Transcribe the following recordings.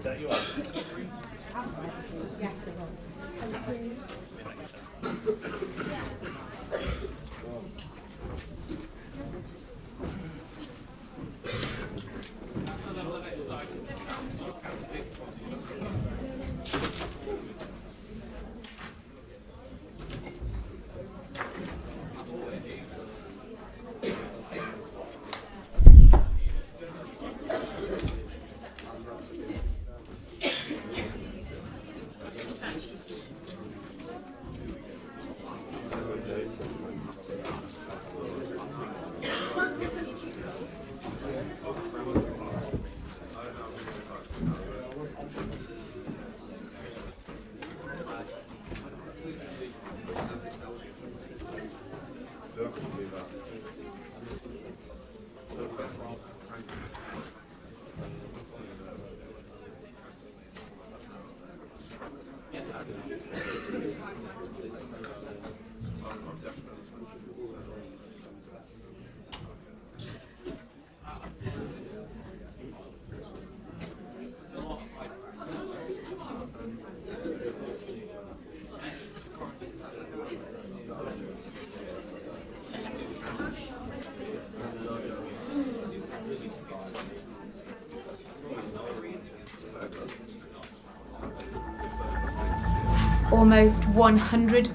that yours? Yes, it was. Almost 100.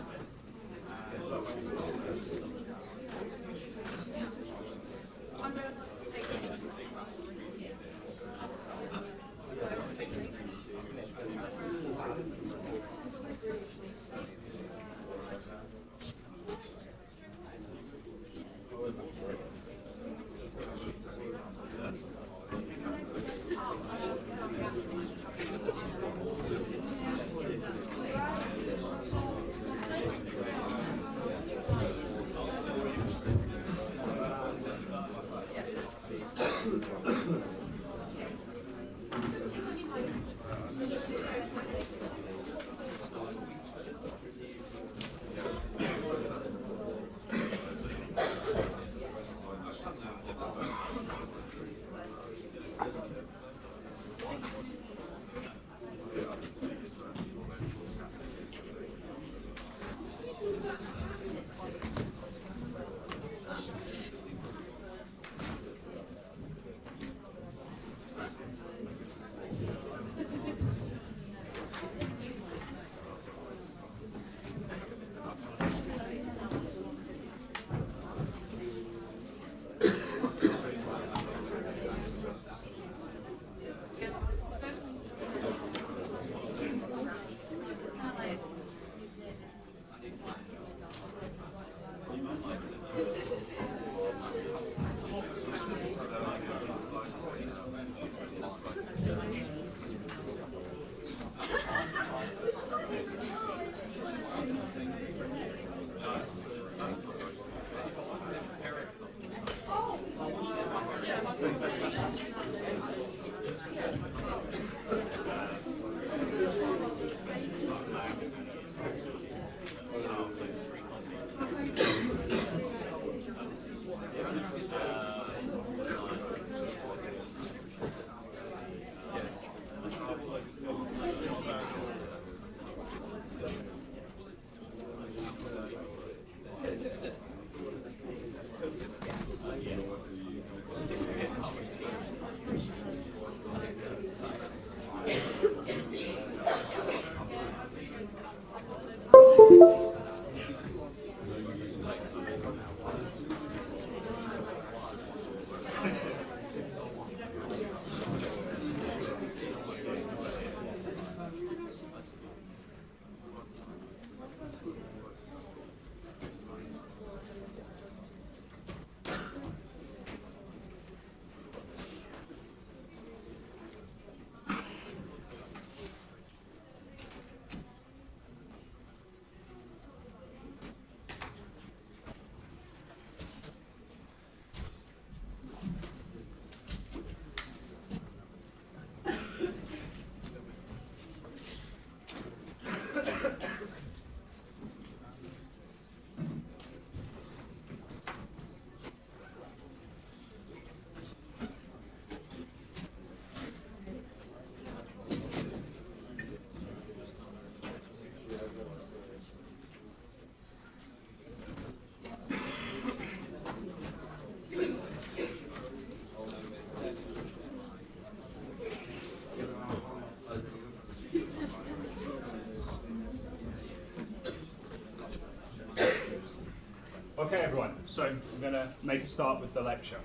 everyone. So I'm going to make a start with the lecture.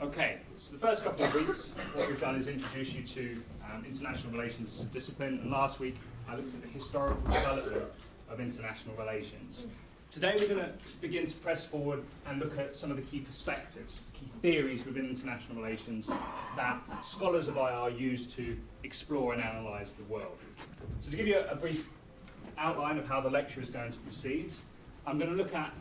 Okay, so the first couple of weeks, what we've done is introduce you to international relations as a discipline, and last week I looked at the historical development of international relations. Today we're going to begin to press forward and look at some of the key perspectives, key theories within international relations that scholars of IR use to explore and analyse the world. So to give you a brief outline of how the lecture is going to proceed, I'm going to look at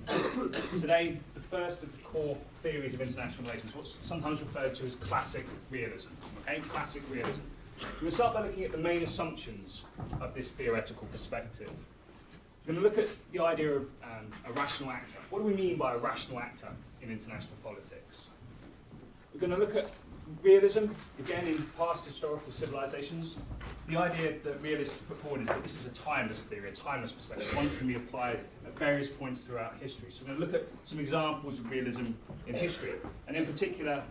today the first of the core theories of international relations, what's sometimes referred to as classic realism. Okay, classic realism. We're going to start by looking at the main assumptions of this theoretical perspective. We're going to look at the idea of a rational actor. What do we mean by a rational actor in international politics? We're going to look at realism, again in past historical civilizations. The idea that realists put forward is that this is a timeless theory, a timeless perspective, one that can be applied at various points throughout history. So we're going to look at some examples of realism in history, and in particular,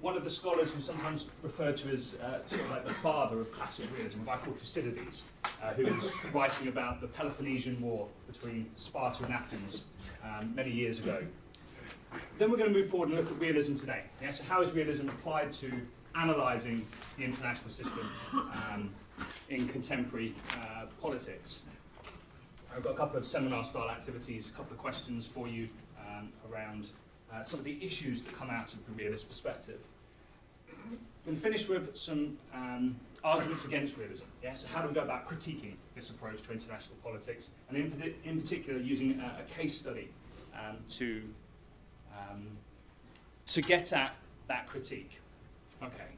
one of the scholars who's sometimes referred to as sort of like the father of classic realism, a guy called Thucydides, who was writing about the Peloponnesian War between Sparta and Athens many years ago. Then we're going to move forward and look at realism today. Yeah, so how is realism applied to analysing the international system in contemporary politics? I've got a couple of seminar-style activities, a couple of questions for you around some of the issues that come out of the realist perspective. We're going to finish with some arguments against realism. Yeah? So how do we go about critiquing this approach to international politics, and in particular using a case study to get at that critique. Okay.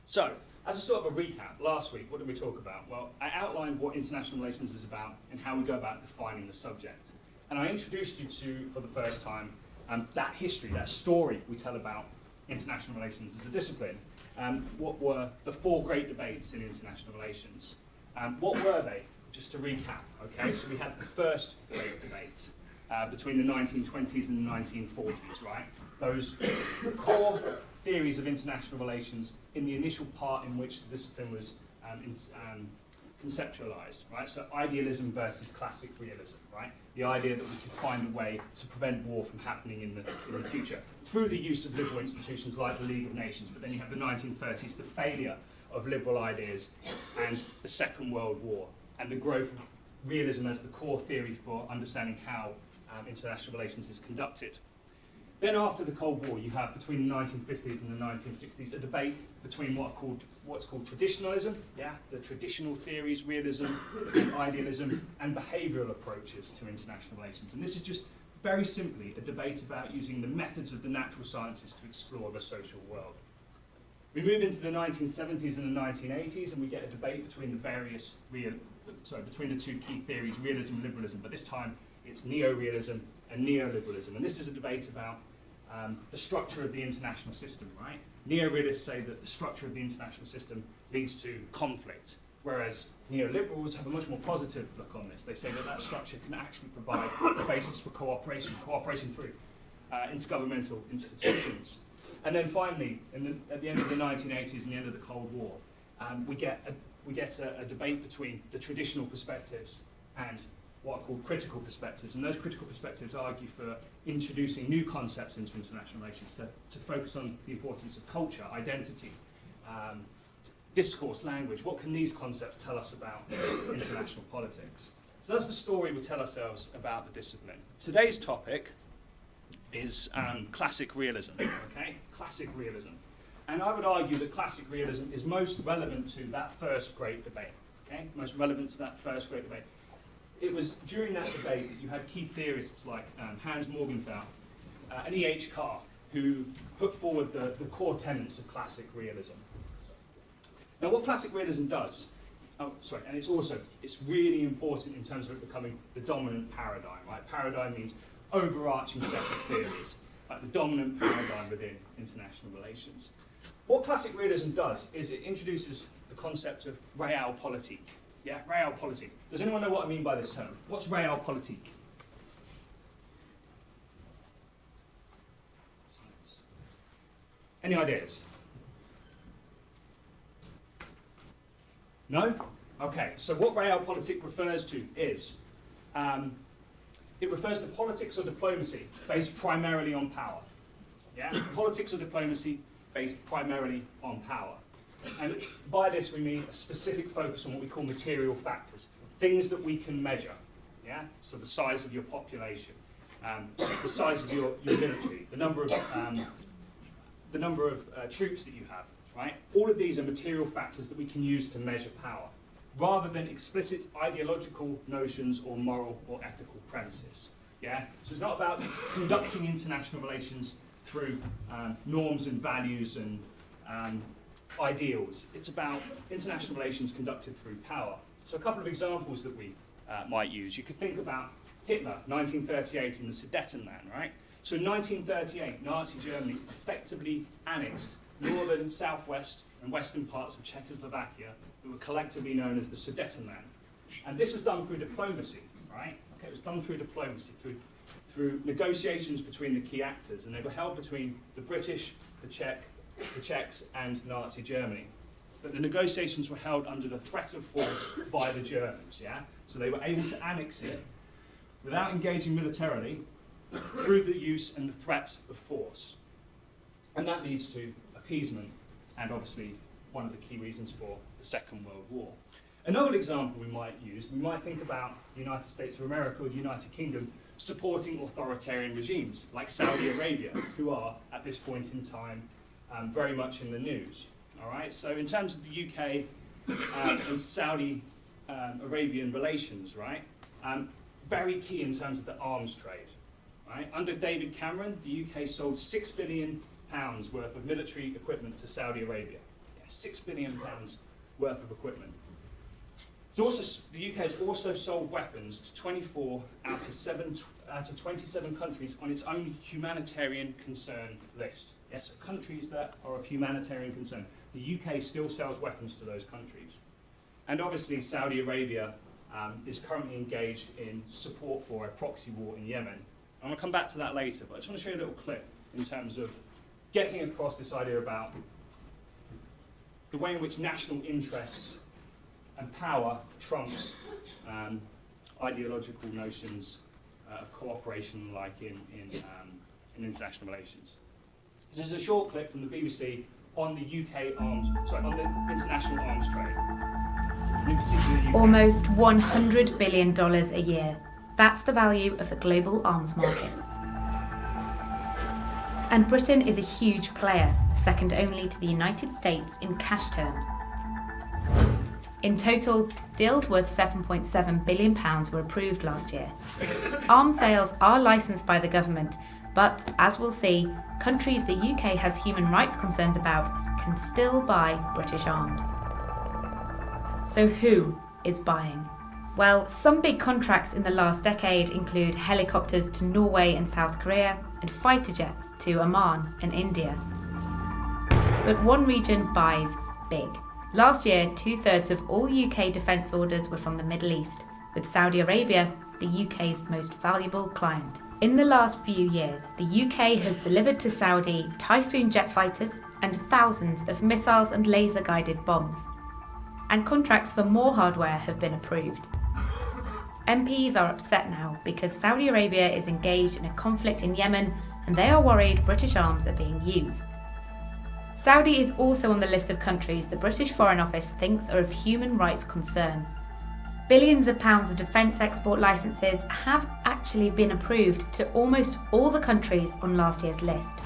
So, as a sort of a recap, last week, what did we talk about? Well, I outlined what international relations is about and how we go about defining the subject. And I introduced you to, for the first time, that history, that story we tell about international relations as a discipline. What were the four great debates in international relations? What were they? Just to recap, okay? So we had the first great debate between the 1920s and the 1940s, right? Those core theories of international relations in the initial part in which the discipline was conceptualized, right? So idealism versus classic realism, right? The idea that we could find a way to prevent war from happening in the future through the use of liberal institutions like the League of Nations. But then you have the 1930s, the failure of liberal ideas, and the Second World War, and the growth of realism as the core theory for understanding how international relations is conducted. Then after the Cold War, you have between the 1950s and the 1960s a debate between what's called traditionalism, yeah, the traditional theories, realism, idealism, and behavioural approaches to international relations. And this is just very simply a debate about using the methods of the natural sciences to explore the social world. We move into the 1970s and the 1980s, and we get a debate between between the two key theories, realism and liberalism. But this time, it's neo-realism and neoliberalism. And this is a debate about the structure of the international system, right? Neo-realists say that the structure of the international system leads to conflict, whereas neoliberals have a much more positive look on this. They say that that structure can actually provide a basis for cooperation through intergovernmental institutions. And then finally, at the end of the 1980s and the end of the Cold War, we get a debate between the traditional perspectives and what are called critical perspectives. And those critical perspectives argue for introducing new concepts into international relations to focus on the importance of culture, identity, discourse, language. What can these concepts tell us about international politics? So that's the story we tell ourselves about the discipline. Today's topic is classic realism, okay? Classic realism. And I would argue that classic realism is most relevant to that first great debate, okay? Most relevant to that first great debate. It was during that debate that you had key theorists like Hans Morgenthau and E.H. Carr, who put forward the core tenets of classic realism. Now, what classic realism does, and it's really important in terms of it becoming the dominant paradigm, right? Paradigm means overarching set of theories, like the dominant paradigm within international relations. What classic realism does is it introduces the concept of realpolitik. Yeah, realpolitik. Does anyone know what I mean by this term? What's realpolitik? Any ideas? No? Okay, so what realpolitik refers to is it refers to politics or diplomacy based primarily on power. Yeah? Politics or diplomacy based primarily on power. And by this we mean a specific focus on what we call material factors, things that we can measure. Yeah? So the size of your population, the size of your military, the number of troops that you have, right? All of these are material factors that we can use to measure power, rather than explicit ideological notions or moral or ethical premises. Yeah? So it's not about conducting international relations through norms and values and ideals. It's about international relations conducted through power. So a couple of examples that we might use. You could think about Hitler, 1938, in the Sudetenland, right? So in 1938, Nazi Germany effectively annexed northern, southwest, and western parts of Czechoslovakia that were collectively known as the Sudetenland. And this was done through diplomacy, right? Okay, it was done through diplomacy, through negotiations between the key actors, and they were held between the British, the Czechs, and Nazi Germany. But the negotiations were held under the threat of force by the Germans, yeah? So they were able to annex it without engaging militarily through the use and the threat of force. And that leads to appeasement, and obviously one of the key reasons for the Second World War. Another example we might use, we might think about the United States of America or the United Kingdom supporting authoritarian regimes like Saudi Arabia, who are, at this point in time, very much in the news. All right? So in terms of the UK and Saudi Arabian relations, right? Very key in terms of the arms trade. Right? Under David Cameron, the UK sold £6 billion worth of military equipment to Saudi Arabia. Yeah, £6 billion worth of equipment. It's also, the UK has also sold weapons to 24 out of 27 countries on its own humanitarian concern list. Yes, countries that are of humanitarian concern. The UK still sells weapons to those countries. And obviously Saudi Arabia is currently engaged in support for a proxy war in Yemen. I'm going to come back to that later, but I just want to show you a little clip in terms of getting across this idea about the way in which national interests and power trumps ideological notions of cooperation, like in international relations. This is a short clip from the BBC on the on the international arms trade. And in particular, the UK. Almost $100 billion a year. That's the value of the global arms market. And Britain is a huge player, second only to the United States in cash terms. In total, deals worth £7.7 billion were approved last year. Arms sales are licensed by the government, but as we'll see, countries the UK has human rights concerns about can still buy British arms. So who is buying? Well, some big contracts in the last decade include helicopters to Norway and South Korea and fighter jets to Oman and India. But one region buys big. Last year, 2/3 of all UK defence orders were from the Middle East, with Saudi Arabia the UK's most valuable client. In the last few years, the UK has delivered to Saudi Typhoon jet fighters and thousands of missiles and laser-guided bombs. And contracts for more hardware have been approved. MPs are upset now because Saudi Arabia is engaged in a conflict in Yemen and they are worried British arms are being used. Saudi is also on the list of countries the British Foreign Office thinks are of human rights concern. Billions of pounds of defence export licences have actually been approved to almost all the countries on last year's list,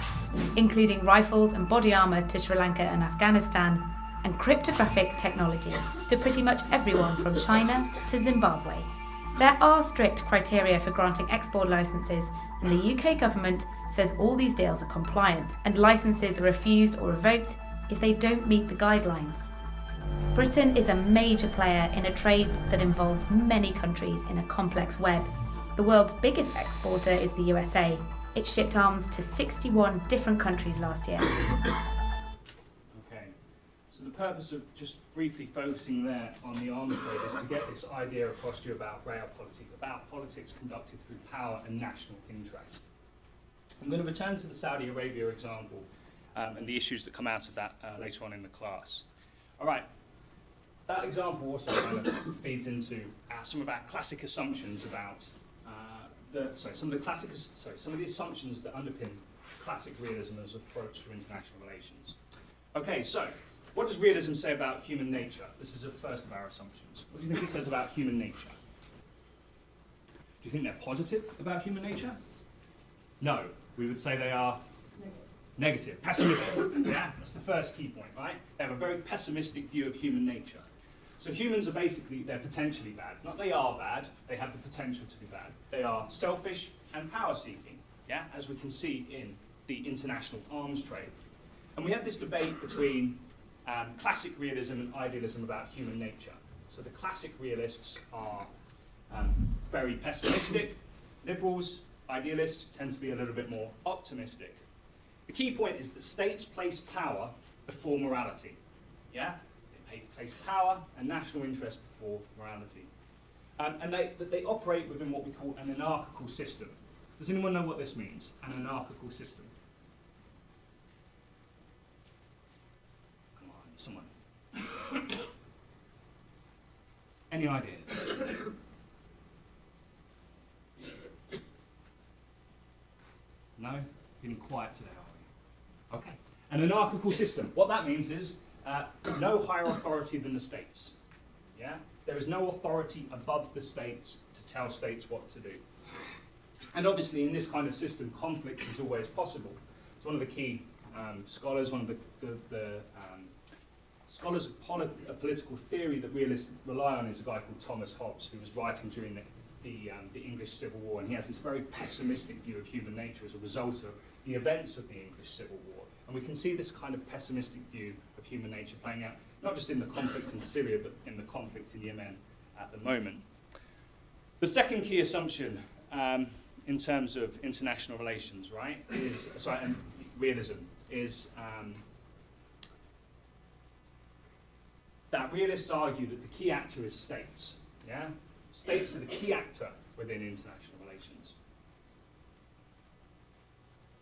including rifles and body armour to Sri Lanka and Afghanistan, and cryptographic technology to pretty much everyone from China to Zimbabwe. There are strict criteria for granting export licences, and the UK government says all these deals are compliant, and licences are refused or revoked if they don't meet the guidelines. Britain is a major player in a trade that involves many countries in a complex web. The world's biggest exporter is the USA. It shipped arms to 61 different countries last year. Okay, so the purpose of just briefly focusing there on the arms trade is to get this idea across to you about realpolitik, about politics conducted through power and national interest. I'm going to return to the Saudi Arabia example and the issues that come out of that later on in the class. All right. that example also kind of feeds into some of our classic assumptions about some of the assumptions that underpin classic realism as an approach to international relations. Okay, so what does realism say about human nature? This is the first of our assumptions. What do you think it says about human nature? Do you think they're positive about human nature? No, we would say they are negative, pessimistic. Yeah, that's the first key point, right? They have a very pessimistic view of human nature. So humans are basically, they're potentially bad. Not they are bad, they have the potential to be bad. They are selfish and power-seeking, yeah, as we can see in the international arms trade. And we have this debate between classic realism and idealism about human nature. So the classic realists are very pessimistic. Liberals, idealists tend to be a little bit more optimistic. The key point is that states place power before morality. Yeah? They place power and national interest before morality. And they operate within what we call an anarchical system. Does anyone know what this means? An anarchical system? Come on, someone. Any ideas? No? Feeling quiet today, are we? Okay. An anarchical system. What that means is no higher authority than the states. Yeah? There is no authority above the states to tell states what to do. And obviously, in this kind of system, conflict is always possible. It's one of the key scholars, one of the scholars of political theory that realists rely on is a guy called Thomas Hobbes, who was writing during the English Civil War, and he has this very pessimistic view of human nature as a result of the events of the English Civil War. And we can see this kind of pessimistic view of human nature playing out, not just in the conflict in Syria, but in the conflict in Yemen at the moment. The second key assumption in terms of international relations, right, and realism, is that realists argue that the key actor is states. Yeah? States are the key actor within international relations.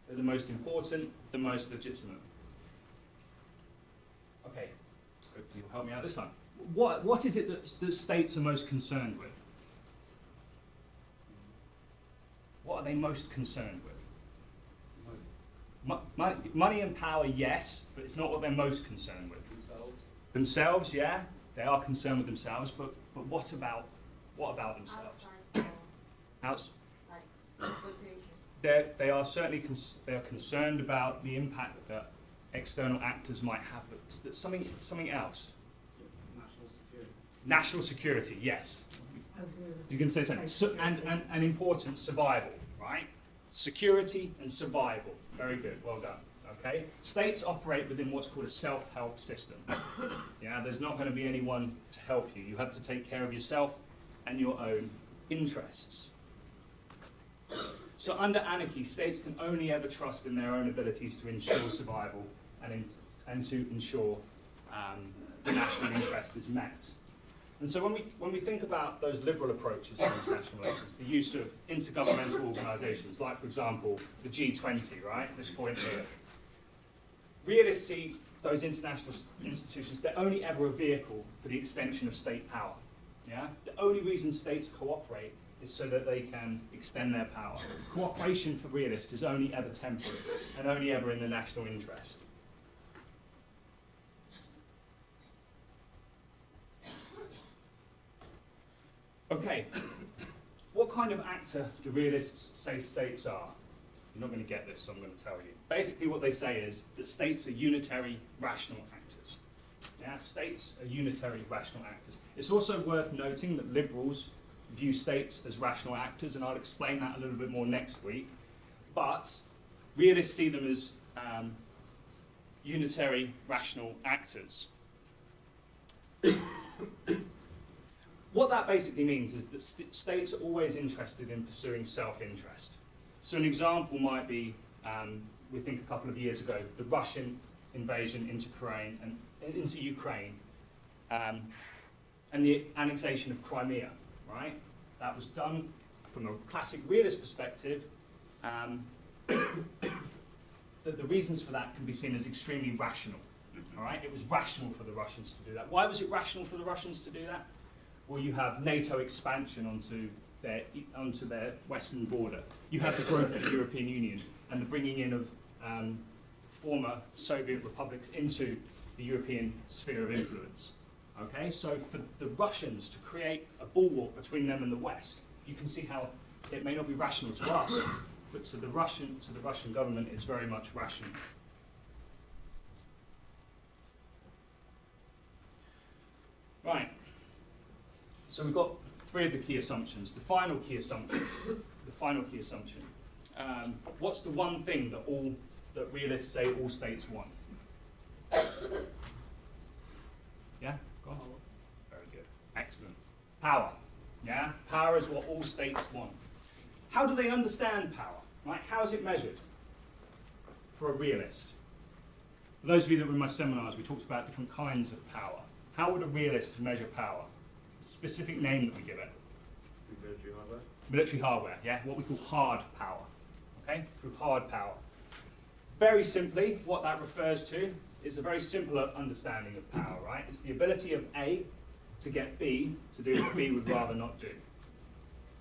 They're the most important, the most legitimate. Okay, hopefully you'll help me out this time. What is it that states are most concerned with? What are they most concerned with? Money and power, yes, but it's not what they're most concerned with. Themselves, yeah, they are concerned with themselves, but what about themselves? They are certainly concerned about the impact that external actors might have. But something else. National security, yes. You can say something. And important, survival, right? Security and survival. Very good. Well done. Okay. States operate within what's called a self-help system. Yeah. There's not going to be anyone to help you. You have to take care of yourself and your own interests. So under anarchy, states can only ever trust in their own abilities to ensure survival and to ensure the national interest is met. And so when we think about those liberal approaches to international relations, the use of intergovernmental organisations, like for example the G20, right? This point here, realists see those international institutions, they're only ever a vehicle for the extension of state power. Yeah? The only reason states cooperate is so that they can extend their power. Cooperation for realists is only ever temporary and only ever in the national interest. Okay, what kind of actor do realists say states are? You're not going to get this, so I'm going to tell you. Basically what they say is that states are unitary, rational actors. Yeah, states are unitary, rational actors. It's also worth noting that liberals view states as rational actors, and I'll explain that a little bit more next week. But realists see them as unitary, rational actors. What that basically means is that states are always interested in pursuing self-interest. So an example might be, we think a couple of years ago, the Russian invasion into Ukraine, and the annexation of Crimea, right? That was done from a classic realist perspective. The reasons for that can be seen as extremely rational. All right, it was rational for the Russians to do that. Why was it rational for the Russians to do that? Well, you have NATO expansion onto their western border. You have the growth of the European Union and the bringing in of former Soviet republics into the European sphere of influence. Okay, so for the Russians to create a bulwark between them and the West, you can see how it may not be rational to us, but to the Russian government, it's very much rational. Right. So we've got three of the key assumptions. The final key assumption. What's the one thing that realists say all states want? Yeah. Go on. Very good. Excellent. Power. Yeah. Power is what all states want. How do they understand power? Right. How is it measured for a realist? For those of you that were in my seminars, we talked about different kinds of power. How would a realist measure power? A specific name that we give it. Military hardware. Military hardware, yeah, what we call hard power, okay, through hard power. Very simply, what that refers to is a very simple understanding of power, right? It's the ability of A to get B to do what B would rather not do.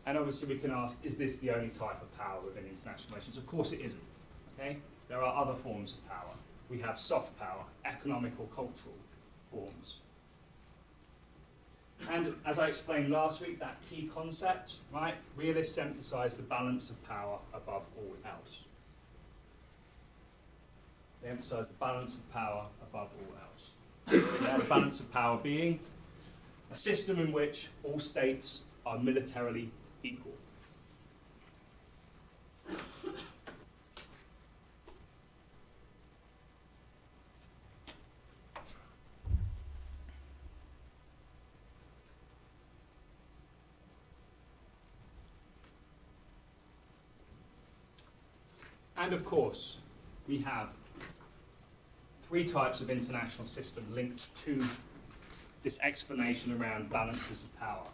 And obviously we can ask, is this the only type of power within international relations? Of course it isn't, okay? There are other forms of power. We have soft power, economic or cultural forms. And as I explained last week, that key concept, right? Realists emphasize the balance of power above all else. They emphasize the balance of power above all else. Yeah, the balance of power being a system in which all states are militarily equal. And of course, we have three types of international system linked to this explanation around balances of power.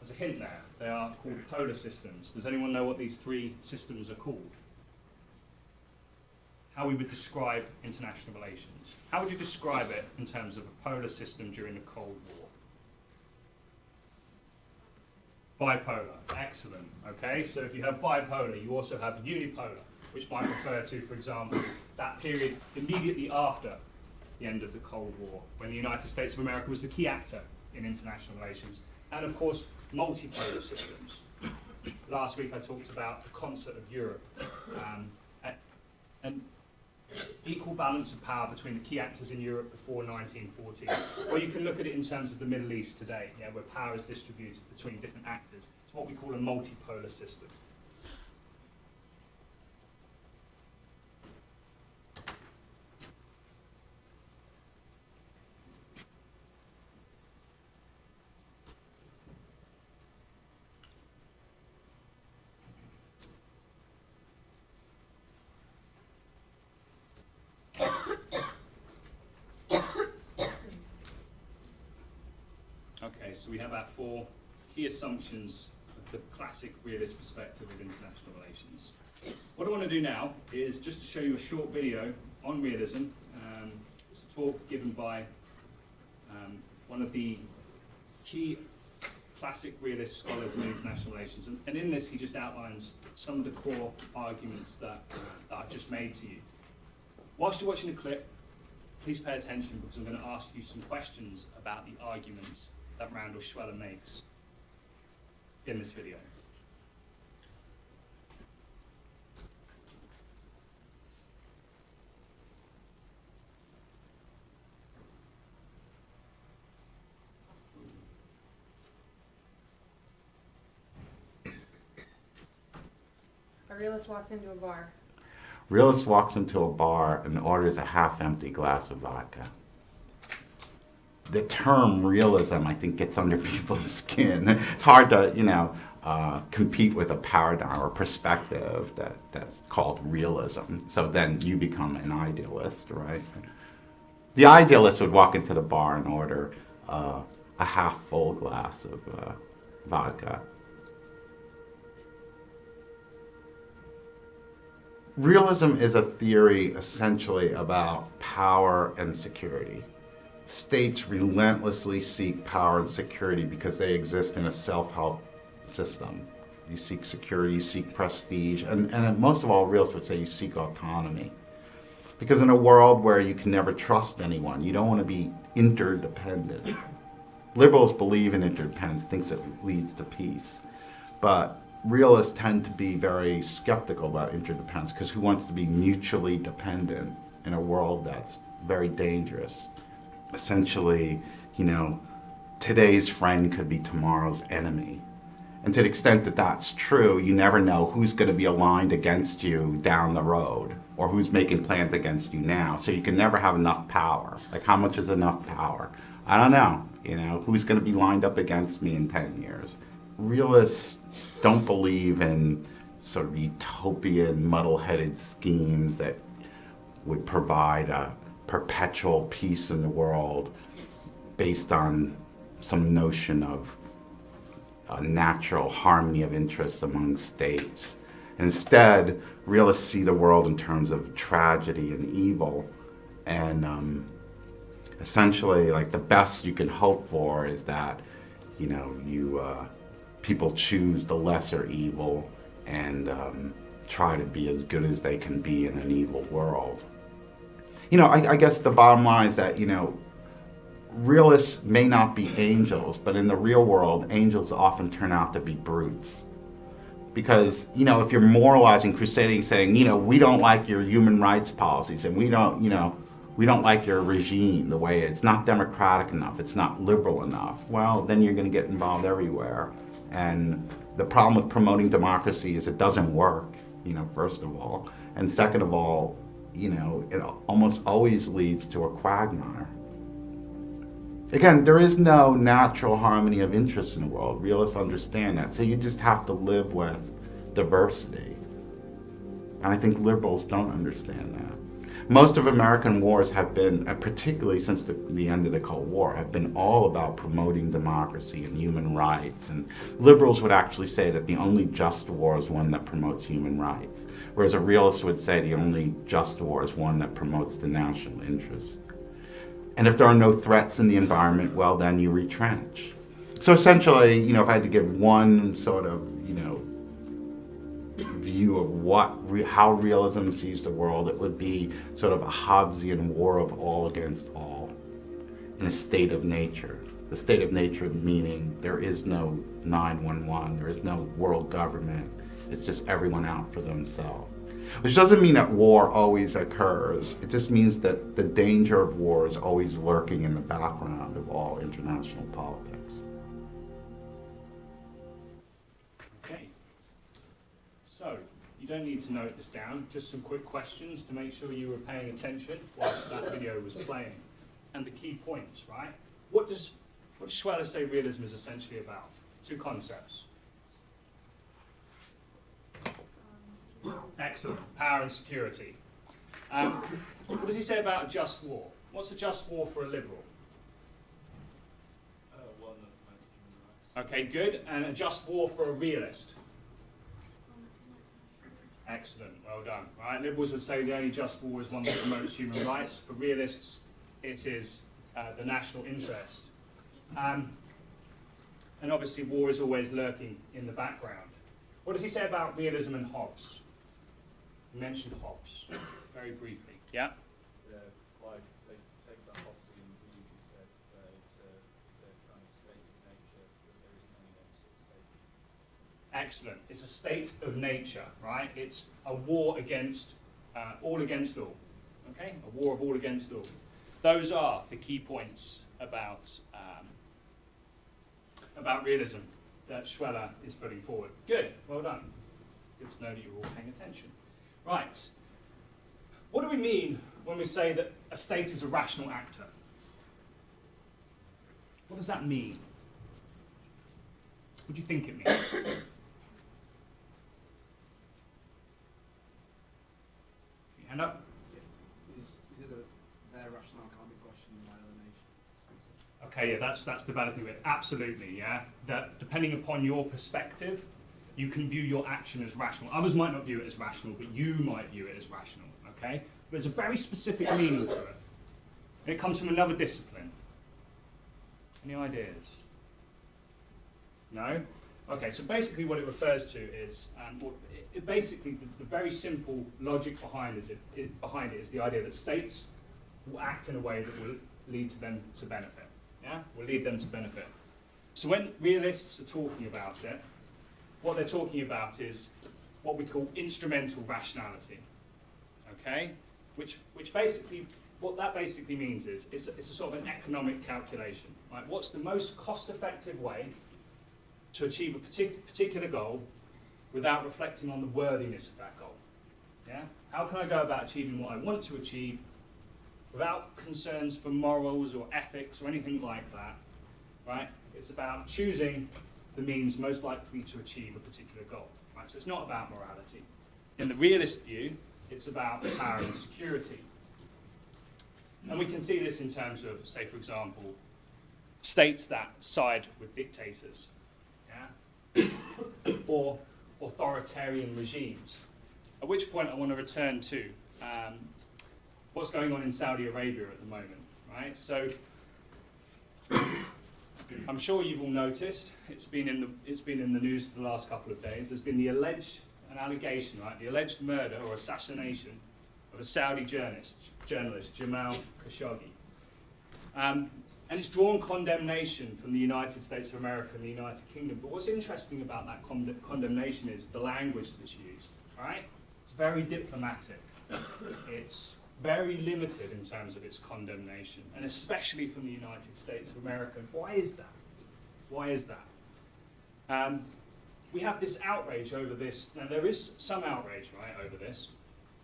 As a hint there, they are called polar systems. Does anyone know what these three systems are called? How we would describe international relations? How would you describe it in terms of a polar system during the Cold War? Bipolar, excellent. Okay, so if you have bipolar, you also have unipolar, which might refer to, for example, that period immediately after the end of the Cold War, when the United States of America was the key actor in international relations. And of course, multipolar systems. Last week I talked about the concert of Europe, and equal balance of power between the key actors in Europe before 1914. Or you can look at it in terms of the Middle East today, yeah, where power is distributed between different actors. It's what we call a multipolar system. Okay, so we have our four key assumptions of the classic realist perspective of international relations. What I want to do now is just to show you a short video on realism. It's a talk given by one of the key classic realist scholars in international relations. And in this, he just outlines some of the core arguments that I've just made to you. Whilst you're watching the clip, please pay attention because I'm going to ask you some questions about the arguments that Randall Schweller makes in this video. A realist walks into a bar. Realist walks into a bar and orders a half-empty glass of vodka. The term realism, I think, gets under people's skin. It's hard to, compete with a paradigm or perspective that's called realism. So then you become an idealist, right? The idealist would walk into the bar and order a half-full glass of vodka. Realism is a theory essentially about power and security. States relentlessly seek power and security because they exist in a self-help system. You seek security, you seek prestige, and most of all, realists would say you seek autonomy. Because in a world where you can never trust anyone, you don't want to be interdependent. Liberals believe in interdependence, thinks it leads to peace. But realists tend to be very skeptical about interdependence because who wants to be mutually dependent in a world that's very dangerous? Essentially, today's friend could be tomorrow's enemy. And to the extent that that's true, you never know who's going to be aligned against you down the road or who's making plans against you now. So you can never have enough power. Like, how much is enough power? I don't know. Who's going to be lined up against me in 10 years? Realists don't believe in sort of utopian, muddle-headed schemes that would provide a perpetual peace in the world based on some notion of a natural harmony of interests among states. Instead, realists see the world in terms of tragedy and evil, and essentially, like, the best you can hope for is that, people choose the lesser evil and try to be as good as they can be in an evil world. I guess the bottom line is that, realists may not be angels, but in the real world, angels often turn out to be brutes. Because, if you're moralizing, crusading, saying, we don't like your human rights policies, and we don't like your regime, the way it's not democratic enough, it's not liberal enough, well, then you're going to get involved everywhere. And the problem with promoting democracy is it doesn't work, first of all. And second of all, it almost always leads to a quagmire. Again, there is no natural harmony of interests in the world. Realists understand that. So you just have to live with diversity. And I think liberals don't understand that. Most of American wars have been, particularly since the end of the Cold War, have been all about promoting democracy and human rights. And liberals would actually say that the only just war is one that promotes human rights, whereas a realist would say the only just war is one that promotes the national interest. And if there are no threats in the environment, well, then you retrench. So essentially, if I had to give one sort of, view of how realism sees the world, it would be sort of a Hobbesian war of all against all in a state of nature. The state of nature meaning there is no 911, there is no world government, it's just everyone out for themselves. Which doesn't mean that war always occurs, it just means that the danger of war is always lurking in the background of all international politics. Okay. So, you don't need to note this down, just some quick questions to make sure you were paying attention whilst that video was playing. And the key points, right? What does Schweller say realism is essentially about? Two concepts. Excellent. Power and security. What does he say about a just war? What's a just war for a liberal? One that promotes human rights. Okay, good. And a just war for a realist? Excellent. Well done. Right. Liberals would say the only just war is one that promotes human rights. For realists, it is the national interest. And obviously, war is always lurking in the background. What does he say about realism and Hobbes? You mentioned Hobbes very briefly. Yeah? They take that Hobbesian view that said it's a kind of state of nature, that there isn't any one sort of state. Excellent. It's a state of nature, right? It's a war against all against all. Okay? A war of all against all. Those are the key points about realism that Schweller is putting forward. Good. Well done. Good to know that you're all paying attention. Right. What do we mean when we say that a state is a rational actor? What does that mean? What do you think it means? Hand up. Is it their rationale can't be questioned by other nations? Okay, yeah, that's developing it. Absolutely, yeah. That depending upon your perspective, you can view your action as rational. Others might not view it as rational, but you might view it as rational, okay? There's a very specific meaning to it. And it comes from another discipline. Any ideas? No? Okay, so basically what it refers to is, basically the very simple logic behind it is the idea that states will act in a way that will lead to them to benefit. Yeah? Will lead them to benefit. So when realists are talking about it, what they're talking about is what we call instrumental rationality. Okay? Which basically, what that basically means is it's a sort of an economic calculation. Right? What's the most cost-effective way to achieve a particular goal without reflecting on the worthiness of that goal? Yeah? How can I go about achieving what I want to achieve without concerns for morals or ethics or anything like that? Right? It's about choosing the means most likely to achieve a particular goal. Right? So it's not about morality. In the realist view, it's about power and security. And we can see this in terms of, say, for example, states that side with dictators, yeah? Or authoritarian regimes. At which point I want to return to what's going on in Saudi Arabia at the moment, right? So I'm sure you've all noticed, it's been in the news for the last couple of days. There's been an allegation, right? The alleged murder or assassination of a Saudi journalist Jamal Khashoggi. And it's drawn condemnation from the United States of America and the United Kingdom. But what's interesting about that condemnation is the language that's used, right? It's very diplomatic. It's very limited in terms of its condemnation, and especially from the United States of America. Why is that? Why is that? We have this outrage over this. Now, there is some outrage, right, over this.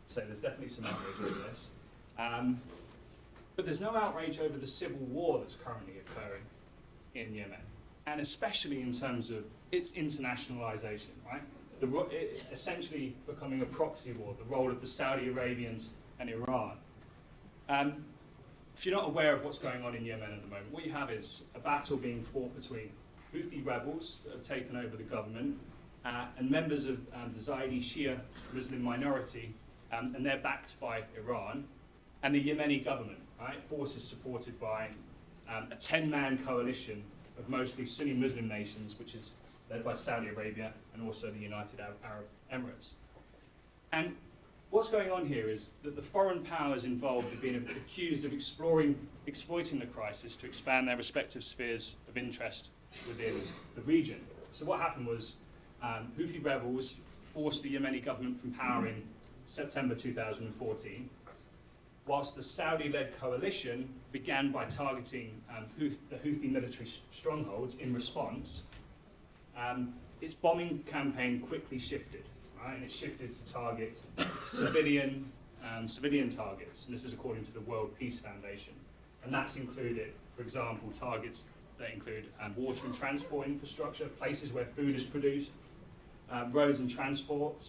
So there's definitely some outrage over this. But there's no outrage over the civil war that's currently occurring in Yemen, and especially in terms of its internationalization, right? It essentially becoming a proxy war, the role of the Saudi Arabians and Iran. If you're not aware of what's going on in Yemen at the moment, what you have is a battle being fought between Houthi rebels that have taken over the government and members of the Zaidi Shia Muslim minority, and they're backed by Iran, and the Yemeni government, right? Forces supported by a 10-man coalition of mostly Sunni Muslim nations, which is led by Saudi Arabia and also the United Arab Emirates. And what's going on here is that the foreign powers involved have been accused of exploiting the crisis to expand their respective spheres of interest within the region. So what happened was Houthi rebels forced the Yemeni government from power in September 2014, whilst the Saudi-led coalition began by targeting the Houthi military strongholds in response. Its bombing campaign quickly shifted, right? And it shifted to target civilian targets. And this is according to the World Peace Foundation. And that's included, for example, targets that include water and transport infrastructure, places where food is produced, roads and transport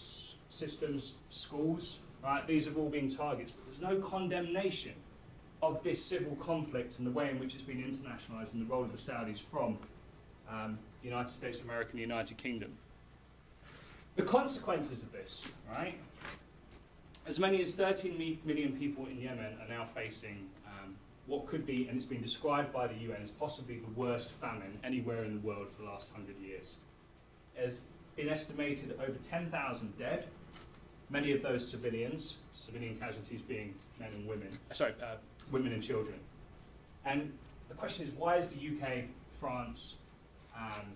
systems, schools, right? These have all been targets. But there's no condemnation of this civil conflict and the way in which it's been internationalized and the role of the Saudis from the United States of America and the United Kingdom. The consequences of this, right? As many as 13 million people in Yemen are now facing what could be, and it's been described by the UN as possibly the worst famine anywhere in the world for the last 100 years. There's been estimated over 10,000 dead, many of those civilian casualties being men and women, women and children. And the question is, why is the UK, France, and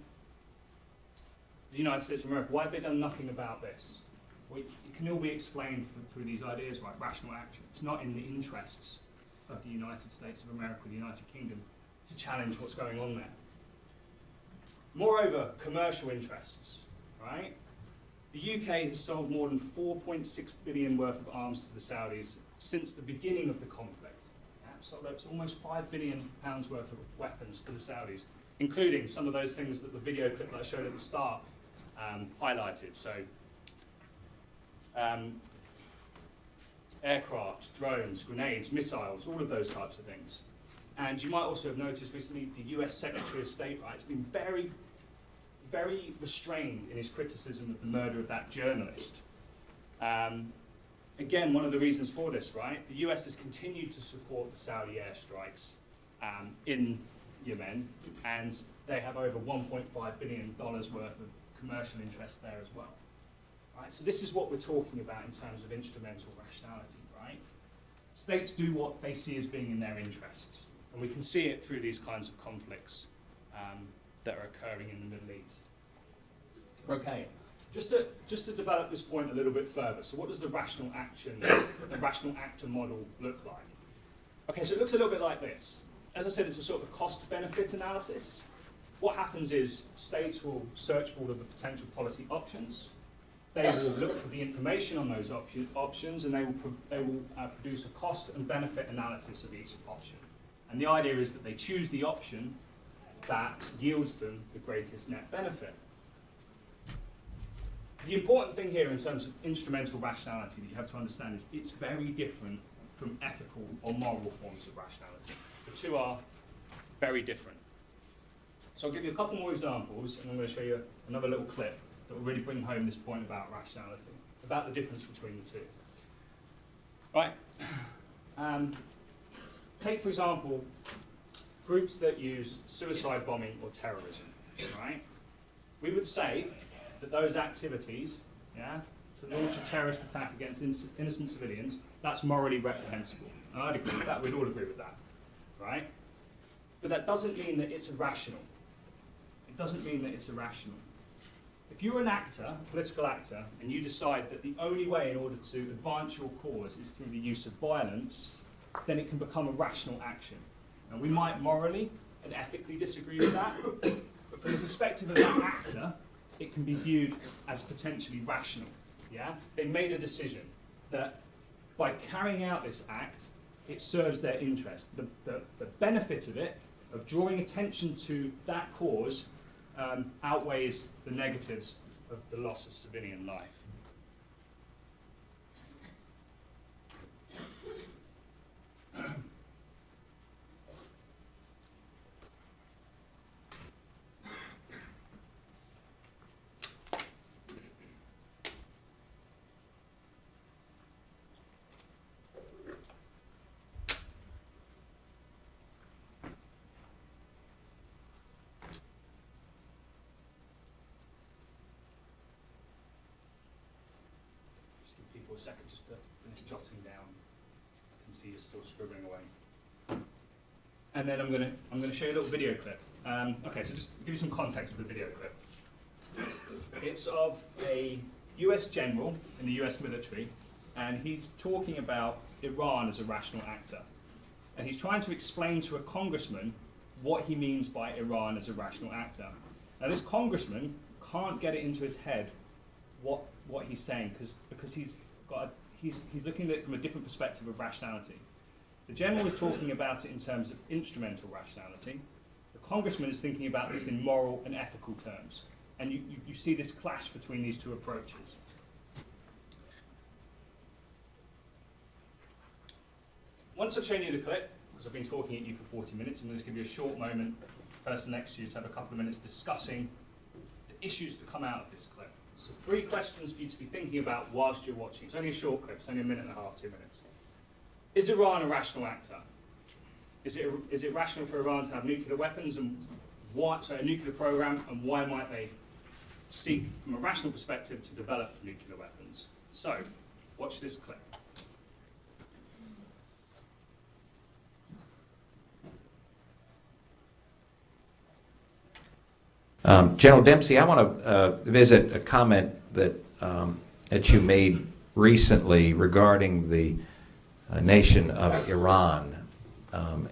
the United States of America, why have they done nothing about this? Well, it can all be explained through these ideas, right? Rational action. It's not in the interests of the United States of America, the United Kingdom, to challenge what's going on there. Moreover, commercial interests, right? The UK has sold more than 4.6 billion worth of arms to the Saudis since the beginning of the conflict. Yeah? So that's almost £5 billion worth of weapons to the Saudis, including some of those things that the video clip that I showed at the start highlighted. So aircraft, drones, grenades, missiles, all of those types of things. And you might also have noticed recently the US Secretary of State, right, has been very, very restrained in his criticism of the murder of that journalist. Again, one of the reasons for this, right? The US has continued to support the Saudi airstrikes in Yemen, and they have over $1.5 billion worth of commercial interest there as well. Right? So this is what we're talking about in terms of instrumental rationality, right? States do what they see as being in their interests, and we can see it through these kinds of conflicts that are occurring in the Middle East. Okay, just to develop this point a little bit further, so what does the rational actor model look like? Okay, so it looks a little bit like this. As I said, it's a sort of a cost-benefit analysis. What happens is states will search for all of the potential policy options. They will look for the information on those options, and they will produce a cost and benefit analysis of each option. And the idea is that they choose the option that yields them the greatest net benefit. The important thing here in terms of instrumental rationality that you have to understand is it's very different from ethical or moral forms of rationality. The two are very different. So I'll give you a couple more examples, and I'm going to show you another little clip that will really bring home this point about rationality, about the difference between the two. Right. Take, for example, groups that use suicide bombing or terrorism, right? We would say that those activities, to launch a terrorist attack against innocent civilians, that's morally reprehensible. And I'd agree with that, we'd all agree with that, right? But that doesn't mean that it's irrational. It doesn't mean that it's irrational. If you're an actor, a political actor, and you decide that the only way in order to advance your cause is through the use of violence, then it can become a rational action. And we might morally and ethically disagree with that, but from the perspective of that actor, it can be viewed as potentially rational. Yeah? They made a decision that by carrying out this act, it serves their interest. The benefit of it, of drawing attention to that cause, outweighs the negatives of the loss of civilian life. People a second just to finish jotting down. I can see you're still scribbling away. And then I'm going to show you a little video clip. Okay, so just to give you some context to the video clip. It's of a US general in the US military, and he's talking about Iran as a rational actor. And he's trying to explain to a congressman what he means by Iran as a rational actor. Now this congressman can't get it into his head what he's saying because he's looking at it from a different perspective of rationality. The general is talking about it in terms of instrumental rationality. The congressman is thinking about this in moral and ethical terms. And you see this clash between these two approaches. Once I've shown you the clip, because I've been talking at you for 40 minutes, I'm going to give you a short moment, the person next to you, to have a couple of minutes discussing the issues that come out of this clip. So 3 questions for you to be thinking about whilst you're watching. It's only a short clip, it's only a minute and a half, 2 minutes. Is Iran a rational actor? Is it rational for Iran to have nuclear weapons and a nuclear program, and why might they seek, from a rational perspective, to develop nuclear weapons? So, watch this clip. General Dempsey, I want to visit a comment that you made recently regarding the nation of Iran,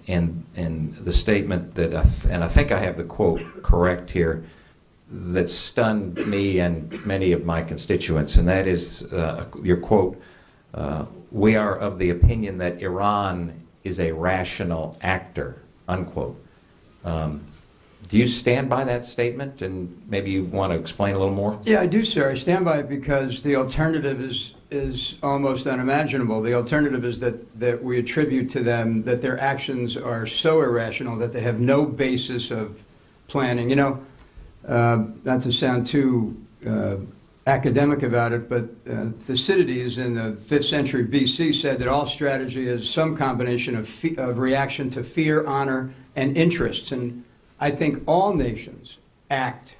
and the statement that, and I think I have the quote correct here, that stunned me and many of my constituents, and that is your quote, "We are of the opinion that Iran is a rational actor," unquote. Do you stand by that statement, and maybe you want to explain a little more? Yeah, I do, sir. I stand by it because the alternative is almost unimaginable. The alternative is that we attribute to them that their actions are so irrational that they have no basis of planning. You know, not to sound too academic about it, but Thucydides in the 5th century BC said that all strategy is some combination of reaction to fear, honor, and interests. And I think all nations act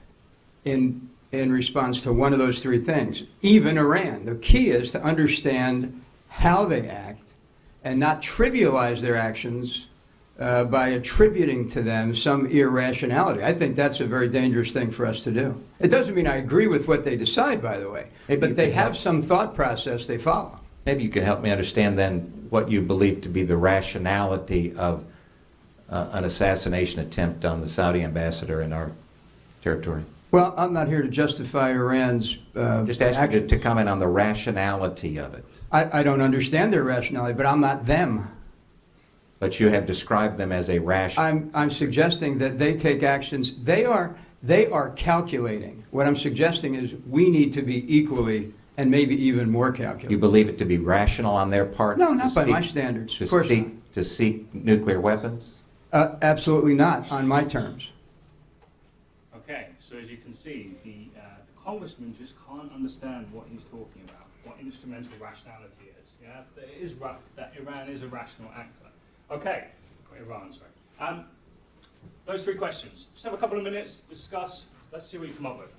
in response to one of those three things, even Iran. The key is to understand how they act and not trivialize their actions by attributing to them some irrationality. I think that's a very dangerous thing for us to do. It doesn't mean I agree with what they decide, by the way, but they have some thought process they follow. Maybe you can help me understand then what you believe to be the rationality of an assassination attempt on the Saudi ambassador in our territory. Well, I'm not here to justify Iran's Just ask you to comment on the rationality of it. I don't understand their rationality, but I'm not them. But you have described them as a rational. I'm suggesting that they take actions. They are calculating. What I'm suggesting is we need to be equally and maybe even more calculating. You believe it to be rational on their part? No, not by my standards. Of course not. To seek nuclear weapons? Absolutely not, on my terms. Okay, so as you can see, the congressman just can't understand what he's talking about, what instrumental rationality is. Yeah, it is that Iran is a rational actor. Okay, Iran, sorry. Those three questions. Just have a couple of minutes, discuss. Let's see what you come up with.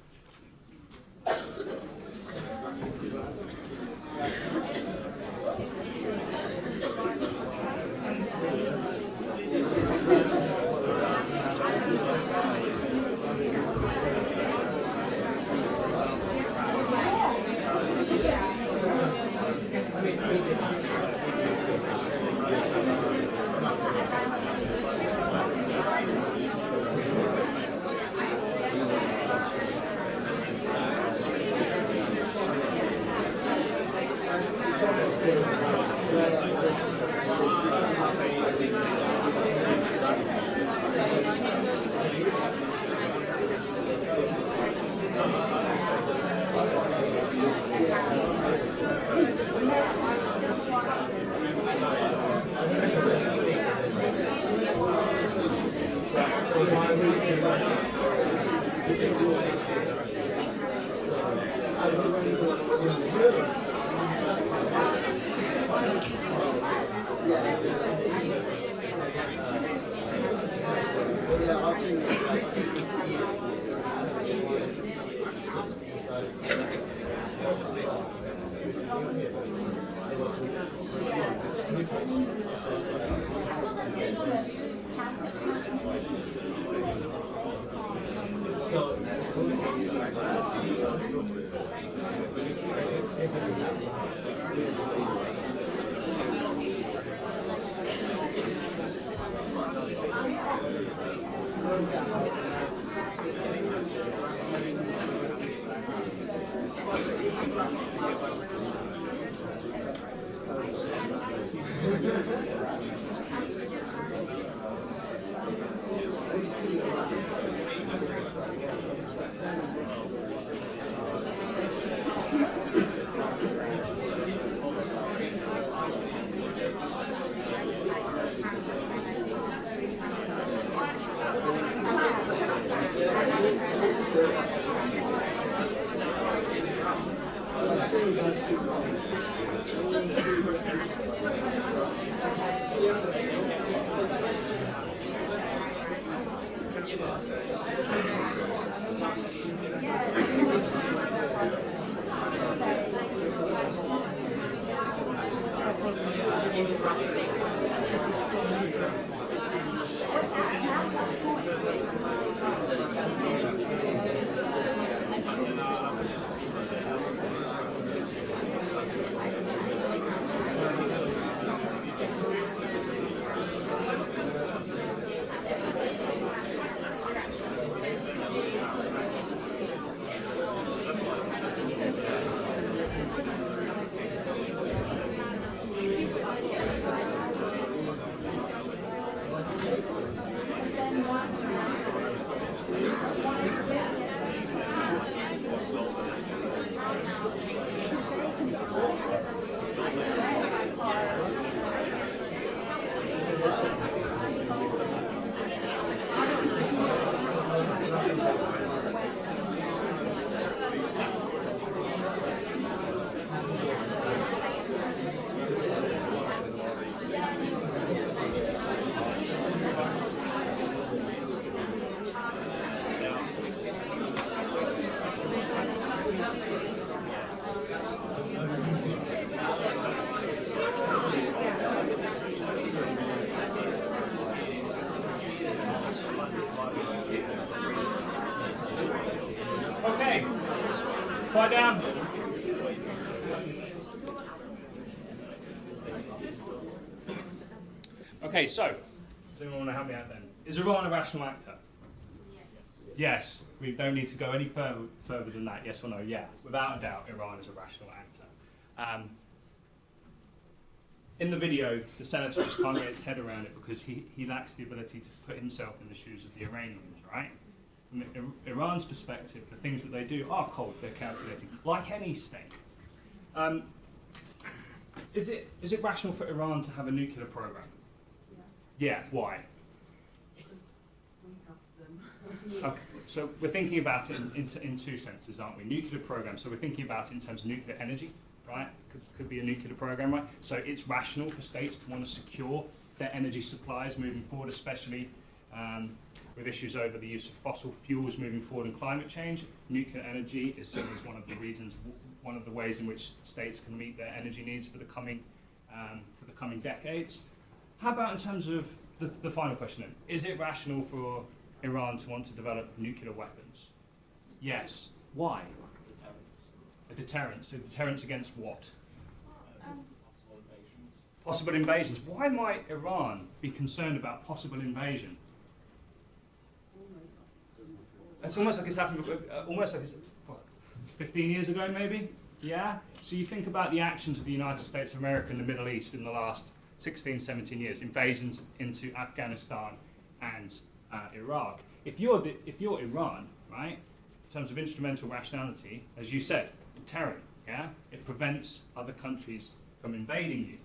Quiet down. Okay, so, does anyone want to help me out then? Is Iran a rational actor? Yes. We don't need to go any further than that, yes or no? Yes. Without a doubt, Iran is a rational actor. In the video, the senator just can't get his head around it because he lacks the ability to put himself in the shoes of the Iranians, right? From Iran's perspective, the things that they do are cold, they're calculating, like any state. Is it rational for Iran to have a nuclear program? Yeah, why? Okay, so we're thinking about it in two senses, aren't we? Nuclear program, so we're thinking about it in terms of nuclear energy, right? Could be a nuclear program, right? So it's rational for states to want to secure their energy supplies moving forward, especially with issues over the use of fossil fuels moving forward and climate change. Nuclear energy is seen as one of the reasons, one of the ways in which states can meet their energy needs for the coming decades. How about in terms of the final question then? Is it rational for Iran to want to develop nuclear weapons? Yes. Why? Deterrence. A deterrence. A deterrence against what? Possible invasions. Possible invasions. Why might Iran be concerned about possible invasion? It's almost like it's happened, almost like it's, what, 15 years ago maybe? Yeah? So you think about the actions of the United States of America in the Middle East in the last 16, 17 years, invasions into Afghanistan and Iraq. If you're Iran, right, in terms of instrumental rationality, as you said, deterrent, yeah? It prevents other countries from invading you.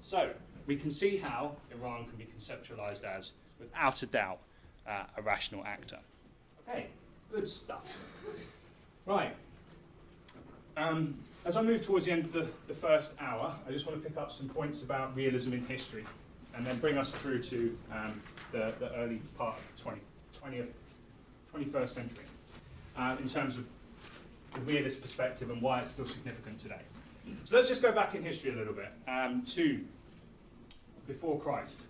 So we can see how Iran can be conceptualized as, without a doubt, a rational actor. Okay, good stuff. Right. As I move towards the end of the first hour, I just want to pick up some points about realism in history and then bring us through to the early part of 21st century in terms of the realist perspective and why it's still significant today. So let's just go back in history a little bit to before Christ,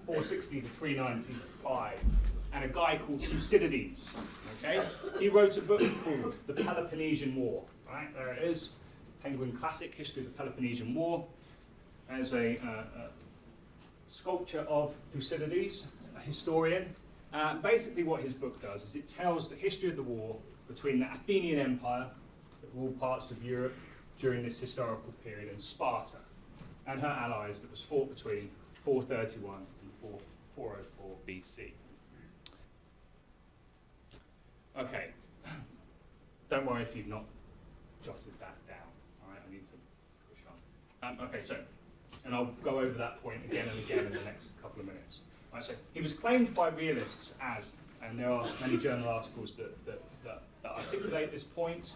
460 to 395, and a guy called Thucydides. Okay, he wrote a book called The Peloponnesian War. Right, there it is, Penguin Classic, History of the Peloponnesian War. There's a sculpture of Thucydides, a historian. Basically what his book does is it tells the history of the war between the Athenian Empire, that were all parts of Europe during this historical period, and Sparta and her allies that was fought between 431 and 404 BC. Okay, don't worry if you've not jotted that down. All right, I need to push on. Okay, so, and I'll go over that point again and again in the next couple of minutes. All right, so he was claimed by realists as, and there are many journal articles that articulate this point.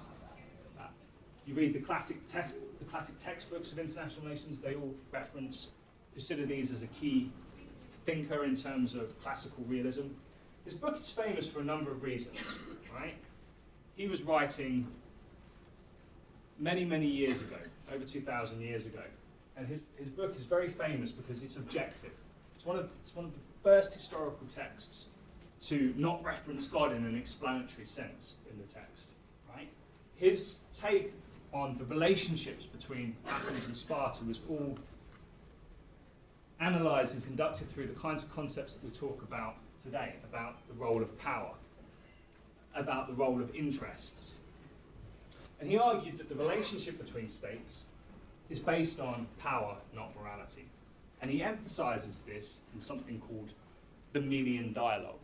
You read the classic textbooks of international relations; they all reference Thucydides as a key thinker in terms of classical realism. His book is famous for a number of reasons, right? He was writing many, many years ago, over 2,000 years ago. And his book is very famous because it's objective. It's one of the first historical texts to not reference God in an explanatory sense in the text, right? His take on the relationships between Athens and Sparta was all analysed and conducted through the kinds of concepts that we talk about today, about the role of power, about the role of interests. And he argued that the relationship between states is based on power, not morality. And he emphasizes this in something called the Melian dialogue.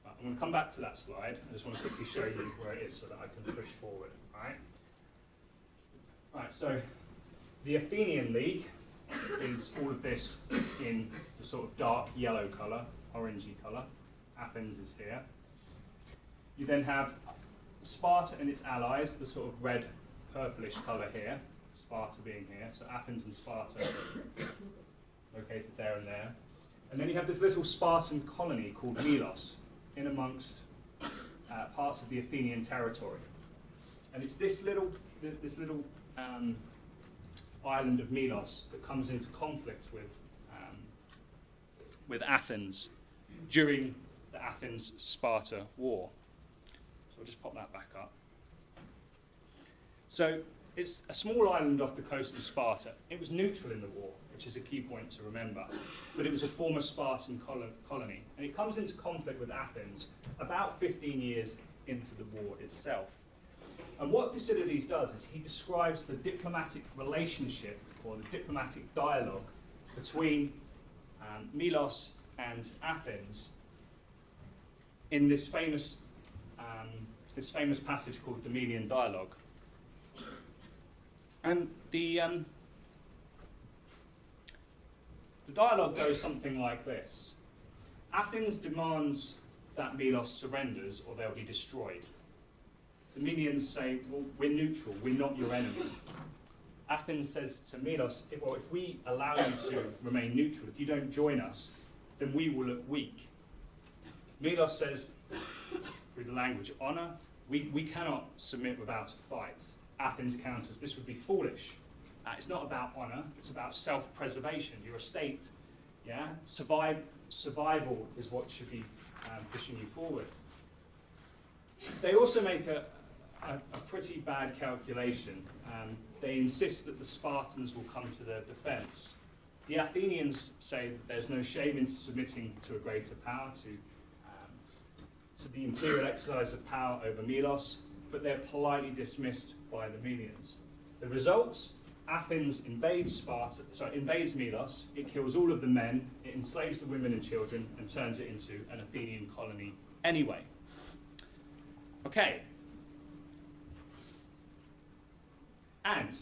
I'm going to come back to that slide. I just want to quickly show you where it is so that I can push forward. Right, so the Athenian League is all of this in the sort of dark yellow colour, orangey colour. Athens is here. You then have Sparta and its allies, the sort of red purplish colour here, Sparta being here. So Athens and Sparta located there and there. And then you have this little Spartan colony called Melos in amongst parts of the Athenian territory. And it's this little island of Melos that comes into conflict with with Athens during the Athens-Sparta War. So I'll just pop that back up. So it's a small island off the coast of Sparta. It was neutral in the war, which is a key point to remember. But it was a former Spartan colony. And it comes into conflict with Athens about 15 years into the war itself. And what Thucydides does is he describes the diplomatic relationship or the diplomatic dialogue between Milos and Athens in this famous passage called the Melian Dialogue. And the dialogue goes something like this. Athens demands that Milos surrenders or they'll be destroyed. The Melians say, well, we're neutral, we're not your enemy. Athens says to Milos, if we allow you to remain neutral, if you don't join us, then we will look weak. Milos says, through the language of honor, we cannot submit without a fight. Athens counters, this would be foolish. It's not about honor, it's about self-preservation. You're a state, yeah? Survival is what should be pushing you forward. They also make a pretty bad calculation. They insist that the Spartans will come to their defense. The Athenians say that there's no shame in submitting to a greater power, to the imperial exercise of power over Milos, but they're politely dismissed by the Melians. The result, Athens invades Milos, it kills all of the men, it enslaves the women and children, and turns it into an Athenian colony anyway. Okay. And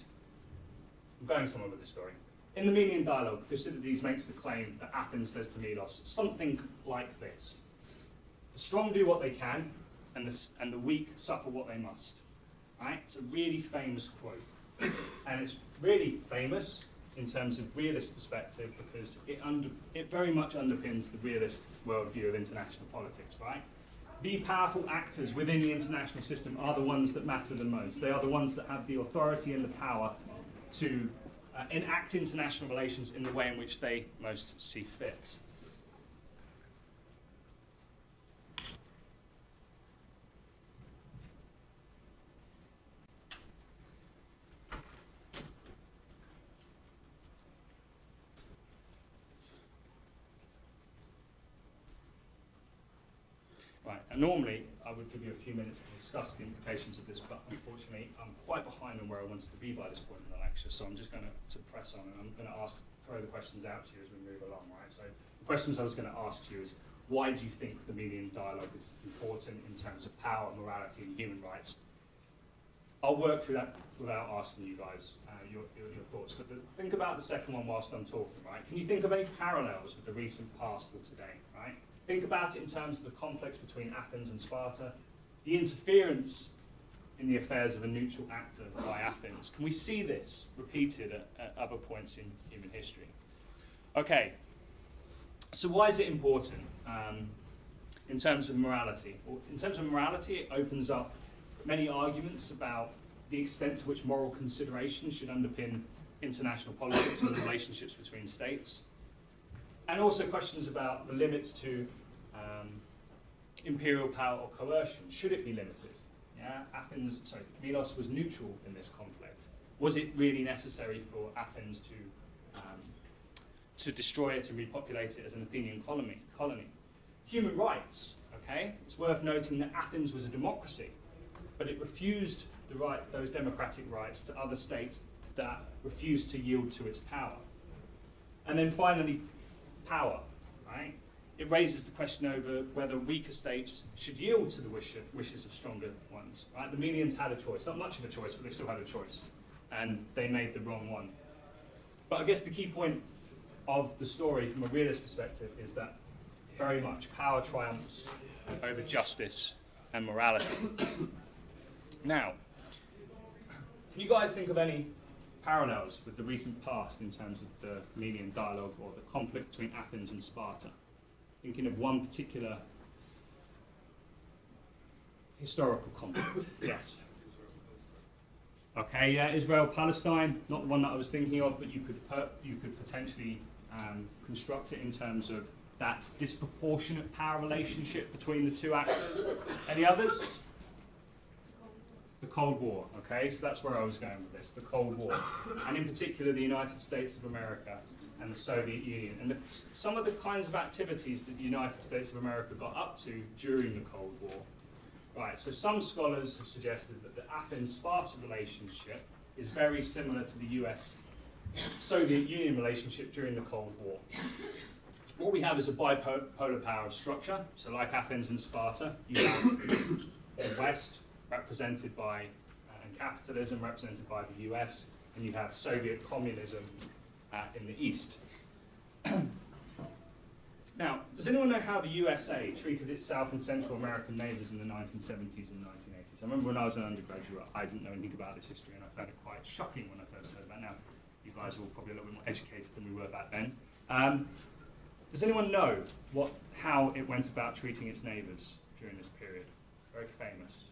I'm going somewhere with this story. In the Melian Dialogue, Thucydides makes the claim that Athens says to Milos something like this: the strong do what they can, and the weak suffer what they must. Right? It's a really famous quote. And it's really famous in terms of realist perspective because it very much underpins the realist worldview of international politics, right? The powerful actors within the international system are the ones that matter the most. They are the ones that have the authority and the power to enact international relations in the way in which they most see fit. Right, and normally I would give you a few minutes to discuss the implications of this, but unfortunately I'm quite behind on where I wanted to be by this point in the lecture, so I'm just going to press on and I'm going to throw the questions out to you as we move along, right? So the questions I was going to ask you is, why do you think the Melian Dialogue is important in terms of power, morality and human rights? I'll work through that without asking you guys your thoughts, but think about the second one whilst I'm talking, right? Can you think of any parallels with the recent past or today, right? Think about it in terms of the conflicts between Athens and Sparta, the interference in the affairs of a neutral actor by Athens. Can we see this repeated at other points in human history? Okay, so why is it important in terms of morality? Well, in terms of morality, it opens up many arguments about the extent to which moral consideration should underpin international politics and the relationships between states. And also questions about the limits to imperial power or coercion. Should it be limited? Yeah, Milos was neutral in this conflict. Was it really necessary for Athens to destroy it and repopulate it as an Athenian colony? Human rights, okay? It's worth noting that Athens was a democracy, but it refused those democratic rights to other states that refused to yield to its power. And then finally, power, right? It raises the question over whether weaker states should yield to the wishes of stronger ones, right? The Melians had a choice, not much of a choice, but they still had a choice, and they made the wrong one. But I guess the key point of the story from a realist perspective is that very much power triumphs over justice and morality. Now, can you guys think of any parallels with the recent past in terms of the Melian Dialogue or the conflict between Athens and Sparta? Thinking of one particular historical conflict. Yes. Okay, yeah, Israel-Palestine, not the one that I was thinking of, but you could potentially construct it in terms of that disproportionate power relationship between the two actors. Any others? The Cold War, okay, so that's where I was going with this, the Cold War, and in particular the United States of America and the Soviet Union, and some of the kinds of activities that the United States of America got up to during the Cold War. Right, so some scholars have suggested that the Athens-Sparta relationship is very similar to the US-Soviet Union relationship during the Cold War. What we have is a bipolar power structure, so like Athens and Sparta, you have the West, represented by and capitalism represented by the US, and you have Soviet communism in the East. Now, does anyone know how the USA treated its South and Central American neighbours in the 1970s and 1980s? I remember when I was an undergraduate, I didn't know anything about this history, and I found it quite shocking when I first heard about it. Now, you guys are all probably a little bit more educated than we were back then. Does anyone know how it went about treating its neighbours during this period? Very famous.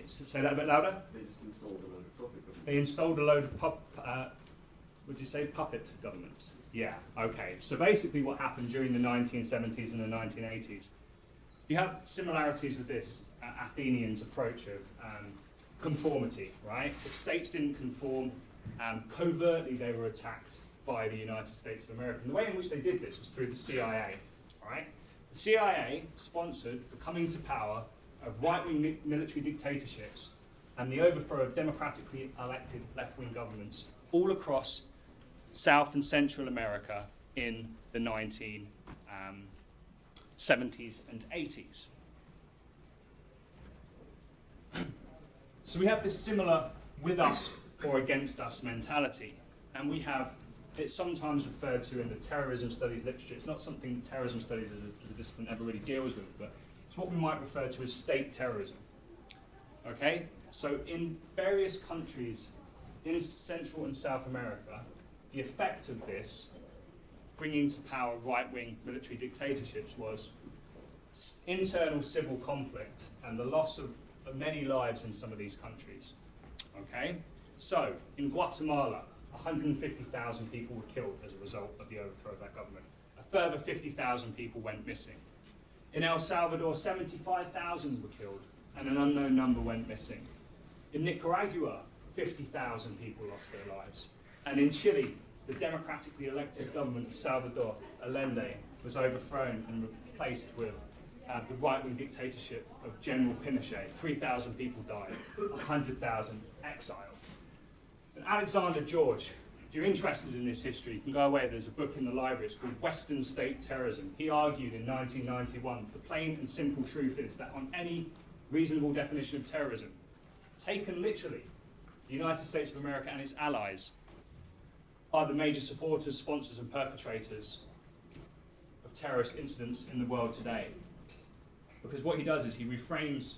Say that a bit louder. They just installed a load of puppet governments. They installed a load of would you say puppet governments? Yeah, okay. So basically what happened during the 1970s and the 1980s, you have similarities with this Athenians approach of conformity, right? If states didn't conform, covertly they were attacked by the United States of America. And the way in which they did this was through the CIA, right? The CIA sponsored the coming to power of right-wing military dictatorships and the overthrow of democratically elected left-wing governments all across South and Central America in the 1970s and 80s. So we have this similar with us or against us mentality, and we have it's sometimes referred to in the terrorism studies literature. It's not something terrorism studies as a discipline ever really deals with, but it's what we might refer to as state terrorism. Okay? So in various countries in Central and South America, the effect of this, bringing to power right-wing military dictatorships, was internal civil conflict and the loss of many lives in some of these countries. Okay? So, in Guatemala, 150,000 people were killed as a result of the overthrow of that government. A further 50,000 people went missing. In El Salvador, 75,000 were killed, and an unknown number went missing. In Nicaragua, 50,000 people lost their lives. And in Chile, the democratically elected government of Salvador Allende was overthrown and replaced with the right-wing dictatorship of General Pinochet. 3,000 people died, 100,000 exiled. And Alexander George, if you're interested in this history, you can go away. There's a book in the library. It's called Western State Terrorism. He argued in 1991, the plain and simple truth is that on any reasonable definition of terrorism, taken literally, the United States of America and its allies are the major supporters, sponsors, and perpetrators of terrorist incidents in the world today. Because what he does is he reframes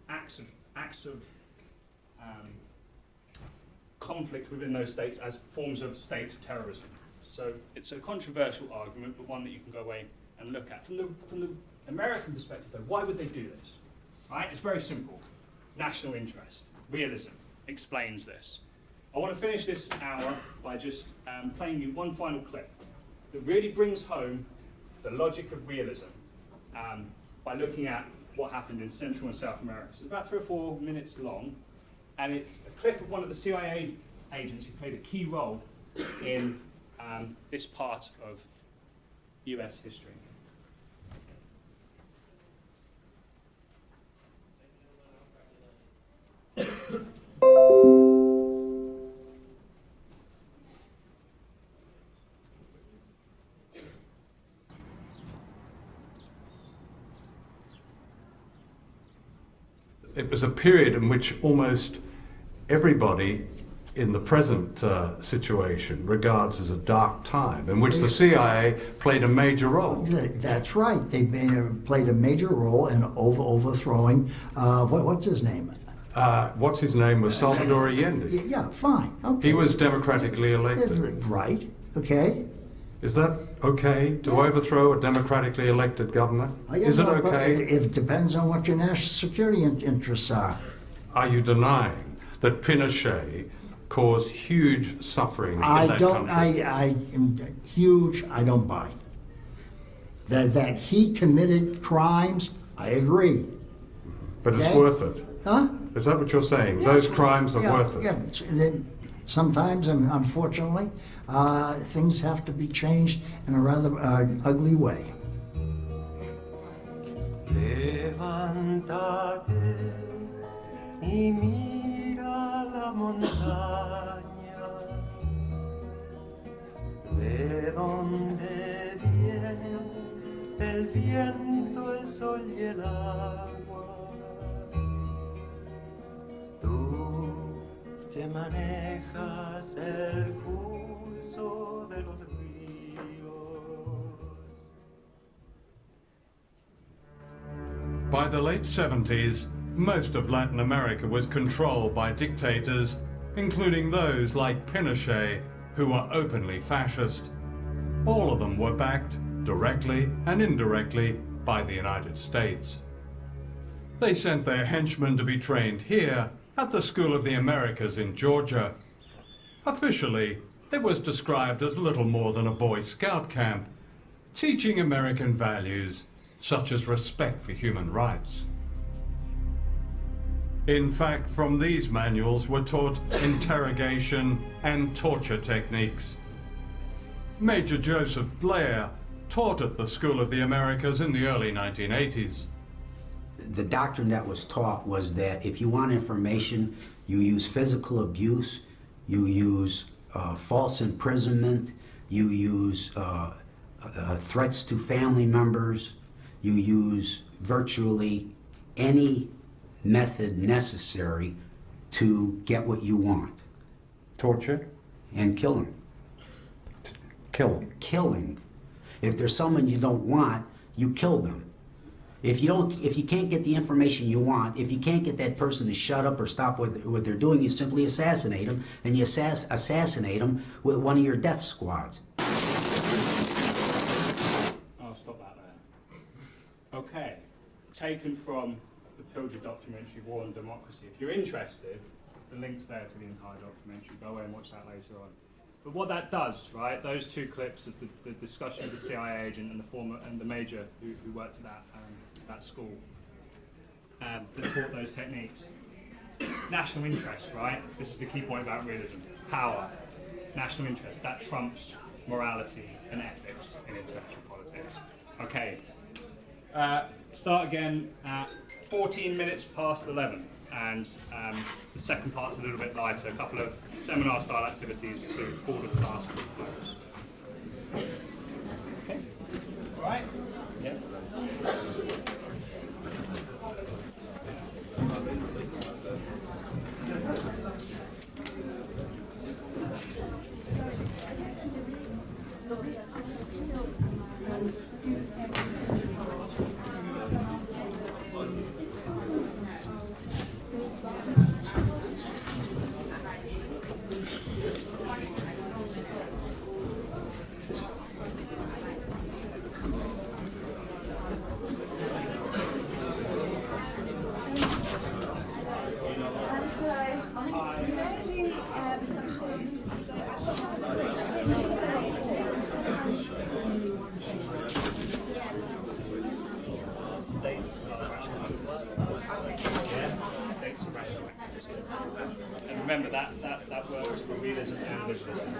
acts of conflict within those states as forms of state terrorism. So it's a controversial argument, but one that you can go away and look at. From the American perspective, though, why would they do this? Right? It's very simple. National interest. Realism explains this. I want to finish this hour by just playing you one final clip that really brings home the logic of realism by looking at what happened in Central and South America. So it's about 3 or 4 minutes long, and it's a clip of one of the CIA agents who played a key role in this part of US history. It was a period in which almost everybody in the present situation regards as a dark time, in which the CIA played a major role. That's right. They played a major role in overthrowing, what's his name? What's his name was Salvador Allende. Yeah, fine. Okay. He was democratically elected. Right, okay. Is that okay to overthrow a democratically elected government? Is it okay? It depends on what your national security interests are. Are you denying that Pinochet caused huge suffering in I that don't, country. I am huge, I don't buy. That he committed crimes, I agree. But it's Okay. worth it. Huh? Is that what you're saying? Yeah. Those crimes are Yeah, worth it? yeah. Sometimes, and unfortunately, things have to be changed in a rather ugly way. Levántate y mira la montaña, de donde viene el viento, el sol y el agua. Tú que manejas el curso de los ríos. By the late 70s, most of Latin America was controlled by dictators, including those like Pinochet, who were openly fascist. All of them were backed, directly and indirectly, by the United States. They sent their henchmen to be trained here at the School of the Americas in Georgia. Officially, it was described as little more than a Boy Scout camp, teaching American values such as respect for human rights. In fact, from these manuals were taught interrogation and torture techniques. Major Joseph Blair taught at the School of the Americas in the early 1980s. The doctrine that was taught was that if you want information, you use physical abuse, you use false imprisonment, you use threats to family members, you use virtually any method necessary to get what you want. Torture? And killing. Killing. Killing. If there's someone you don't want, you kill them. If you can't get the information you want, if you can't get that person to shut up or stop what they're doing, you simply assassinate them, and you assassinate them with one of your death squads. I'll stop that there. Okay, taken from the Pilger documentary, War and Democracy. If you're interested, the link's there to the entire documentary. Go away and watch that later on. But what that does, right, those two clips of the discussion of the CIA agent and the major who worked at that school that taught those techniques. National interest, right? This is the key point about realism. Power, national interest, that trumps morality and ethics in international politics. Okay, start again at 14 minutes past 11. And the second part's a little bit lighter, a couple of seminar-style activities to call the class to a close. Okay. All right? Yes. And remember that works for realism and liberalism.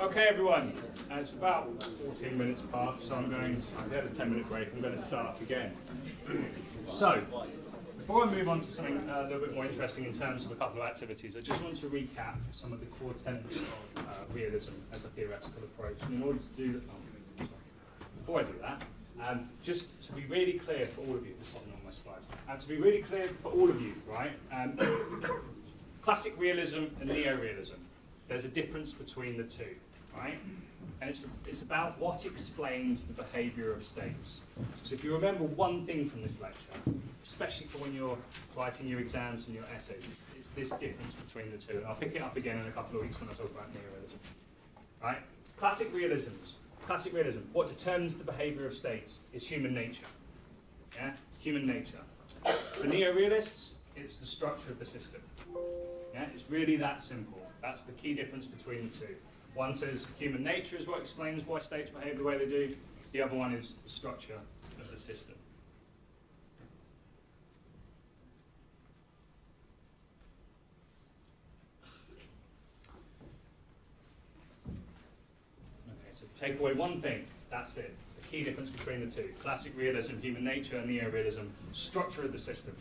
Okay, everyone. It's about 14 minutes past, so I've had a 10-minute break. I'm going to start again. So, before I move on to something a little bit more interesting in terms of a couple of activities, I just want to recap some of the core tenets of realism as a theoretical approach. And in order to do that, before I do that, just to be really clear for all of you, this isn't on my slides, to be really clear for all of you, right? Classic realism and neo-realism. There's a difference between the two, right? And it's about what explains the behaviour of states. So if you remember one thing from this lecture, especially for when you're writing your exams and your essays, it's this difference between the two. And I'll pick it up again in a couple of weeks when I talk about neo-realism, right? Classic realism, what determines the behaviour of states is human nature. Yeah, human nature. For neo-realists, it's the structure of the system. Yeah, it's really that simple. That's the key difference between the two. One says human nature is what explains why states behave the way they do. The other one is the structure of the system. Okay, so take away one thing, that's it. The key difference between the two. Classic realism, human nature, and neo-realism, structure of the system.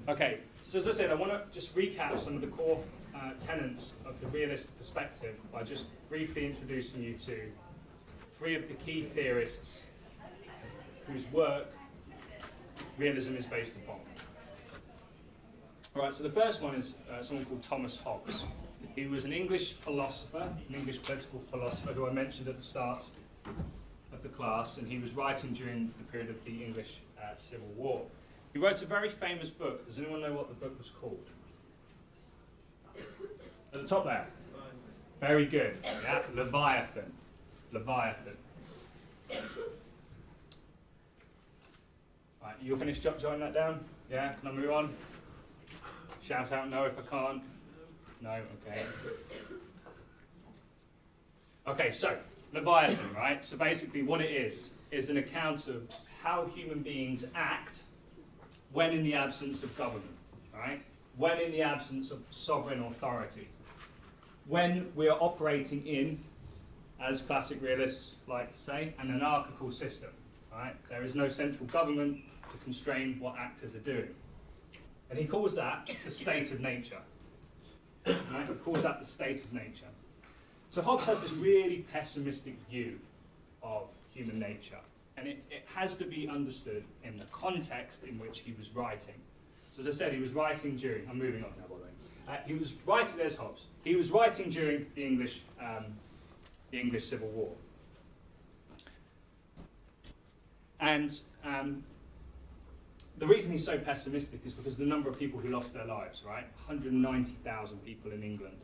Okay, so as I said, I want to just recap some of the core tenets of the realist perspective by just briefly introducing you to three of the key theorists whose work realism is based upon. All right, so the first one is someone called Thomas Hobbes. He was an English philosopher, an English political philosopher who I mentioned at the start of the class, and he was writing during the period of the English Civil War. He wrote a very famous book. Does anyone know what the book was called? At the top there. Very good. Yeah, Leviathan. Leviathan. Right, you'll finish jotting that down? Yeah, can I move on? Shout out no if I can't. No, okay. Okay, so Leviathan, right? So basically what it is an account of how human beings act when in the absence of government, right? When in the absence of sovereign authority. When we are operating in, as classic realists like to say, an anarchical system, right? There is no central government to constrain what actors are doing. And he calls that the state of nature. Right? He calls that the state of nature. So Hobbes has this really pessimistic view of human nature. And it has to be understood in the context in which he was writing. So as I said, he was writing during, I'm moving on now, by the way. He was writing, there's Hobbes. He was writing during the English Civil War. And the reason he's so pessimistic is because of the number of people who lost their lives, right? 190,000 people in England.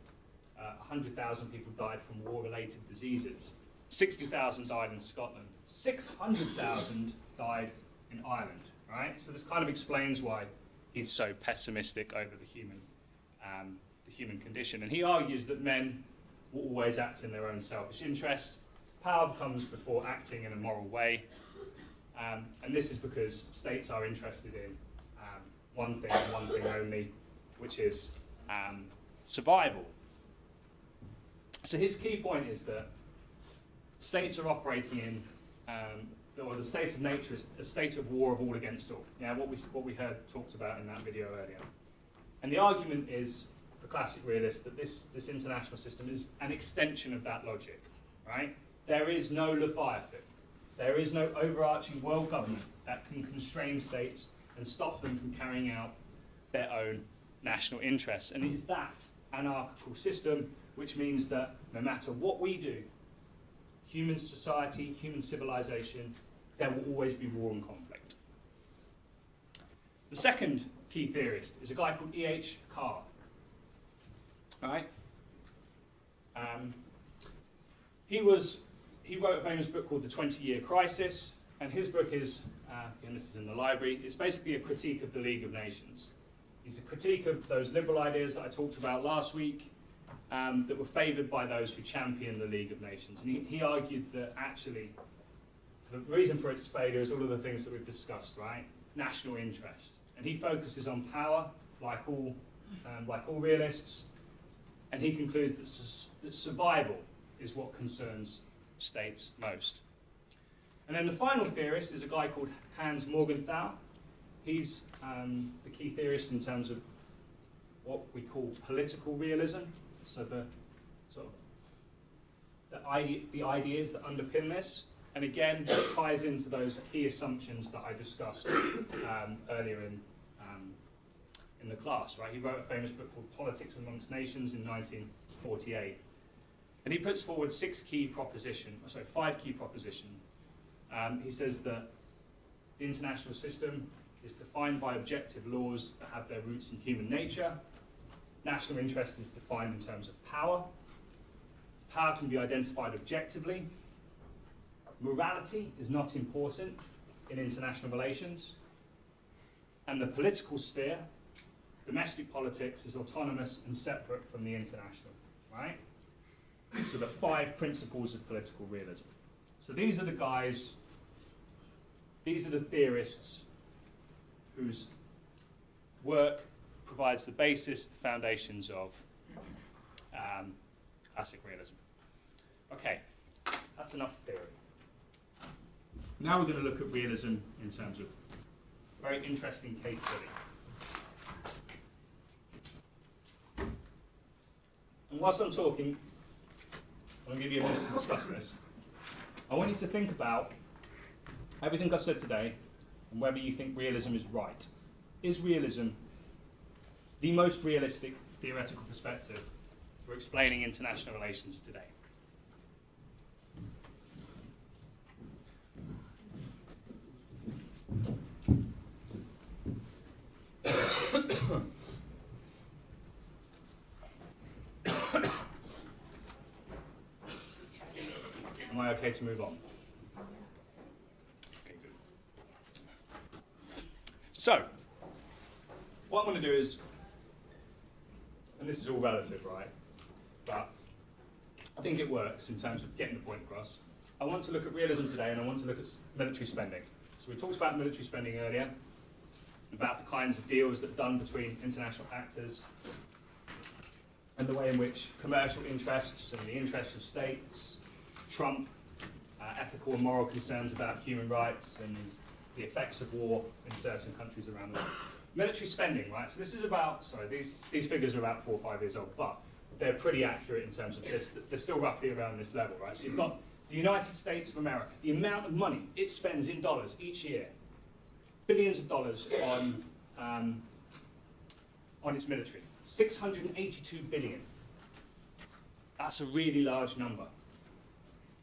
100,000 people died from war-related diseases. 60,000 died in Scotland. 600,000 died in Ireland, right? So this kind of explains why he's so pessimistic over the human condition. And he argues that men will always act in their own selfish interest. Power comes before acting in a moral way. And this is because states are interested in one thing and one thing only, which is survival. So his key point is that states are operating in, or the state of nature is a state of war of all against all. Yeah, what we heard talked about in that video earlier. And the argument is, for classic realists, that this international system is an extension of that logic, right? There is no Leviathan. There is no overarching world government that can constrain states and stop them from carrying out their own national interests. And it is that anarchical system which means that no matter what we do, human society, human civilization, there will always be war and conflict. The second key theorist is a guy called E.H. Carr. All right? He wrote a famous book called The 20-Year Crisis, and his book is, and this is in the library, it's basically a critique of the League of Nations. It's a critique of those liberal ideas that I talked about last week that were favoured by those who championed the League of Nations. And he argued that actually the reason for its failure is all of the things that we've discussed, right? National interest. And he focuses on power, like all realists, and he concludes that survival is what concerns states most. And then the final theorist is a guy called Hans Morgenthau. He's the key theorist in terms of what we call political realism. So the ideas that underpin this, and again, it ties into those key assumptions that I discussed earlier in the class. Right? He wrote a famous book called Politics Amongst Nations in 1948. And he puts forward five key propositions. He says that the international system is defined by objective laws that have their roots in human nature. National interest is defined in terms of power. Power can be identified objectively. Morality is not important in international relations. And the political sphere, domestic politics, is autonomous and separate from the international, right? So the 5 principles of political realism. So these are the guys, these are the theorists whose work provides the basis, the foundations of classic realism. Okay, that's enough theory. Now we're going to look at realism in terms of a very interesting case study. And whilst I'm talking, I'll give you a minute to discuss this. I want you to think about everything I've said today and whether you think realism is right. Is realism the most realistic theoretical perspective for explaining international relations today? Am I okay to move on? Okay, good. So, what I'm going to do is, and this is all relative, right? But I think it works in terms of getting the point across. I want to look at realism today, and I want to look at military spending. So we talked about military spending earlier, about the kinds of deals that are done between international actors, and the way in which commercial interests and the interests of states trump ethical and moral concerns about human rights and the effects of war in certain countries around the world. Military spending, right? So this is about, sorry, these figures are about 4 or 5 years old, but they're pretty accurate in terms of this. They're still roughly around this level, right? So you've got the United States of America, the amount of money it spends in dollars each year, billions of dollars on its military. 682 billion. That's a really large number.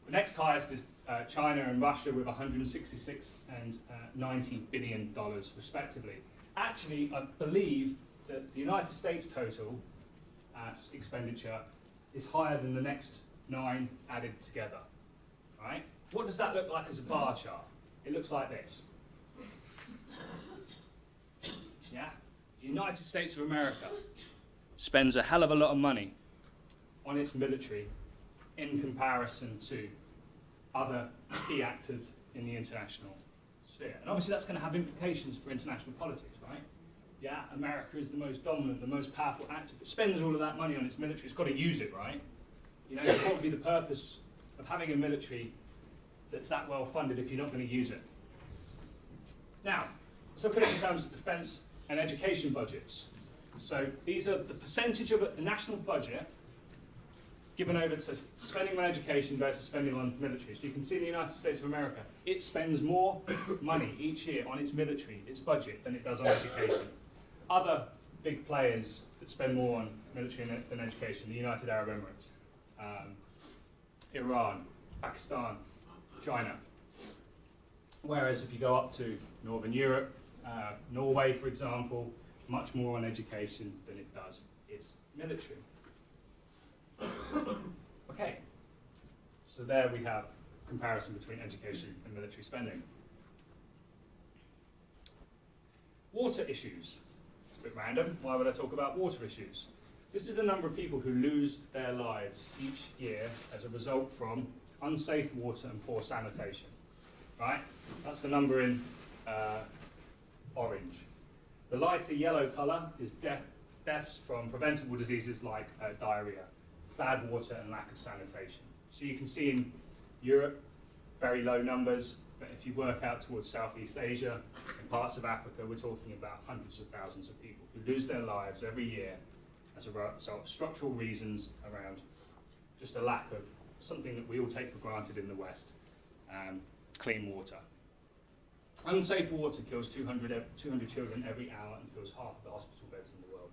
The next highest is China and Russia with 166 and $90 billion respectively. Actually, I believe that the United States total expenditure is higher than the next 9 added together. Right? What does that look like as a bar chart? It looks like this. Yeah? The United States of America spends a hell of a lot of money on its military in comparison to other key actors in the international sphere. And obviously that's going to have implications for international politics, right? Yeah, America is the most dominant, the most powerful actor. If it spends all of that money on its military, it's got to use it, right? You know, what would be the purpose of having a military that's that well funded if you're not going to use it? Now, let's look at it in terms of defence and education budgets. So these are the percentage of a national budget given over to spending on education versus spending on military. So you can see in the United States of America, it spends more money each year on its military, its budget, than it does on education. Other big players that spend more on military than education, the United Arab Emirates, Iran, Pakistan, China. Whereas if you go up to Northern Europe, Norway, for example, much more on education than it does its military. Okay, so there we have comparison between education and military spending. Water issues. It's a bit random. Why would I talk about water issues? This is the number of people who lose their lives each year as a result from unsafe water and poor sanitation. Right? That's the number in orange. The lighter yellow colour is deaths from preventable diseases like diarrhea, bad water and lack of sanitation. So you can see in Europe, very low numbers, but if you work out towards Southeast Asia and parts of Africa, we're talking about hundreds of thousands of people who lose their lives every year as a result of structural reasons around just a lack of something that we all take for granted in the West, clean water. Unsafe water kills 200 children every hour and fills half of the hospital beds in the world.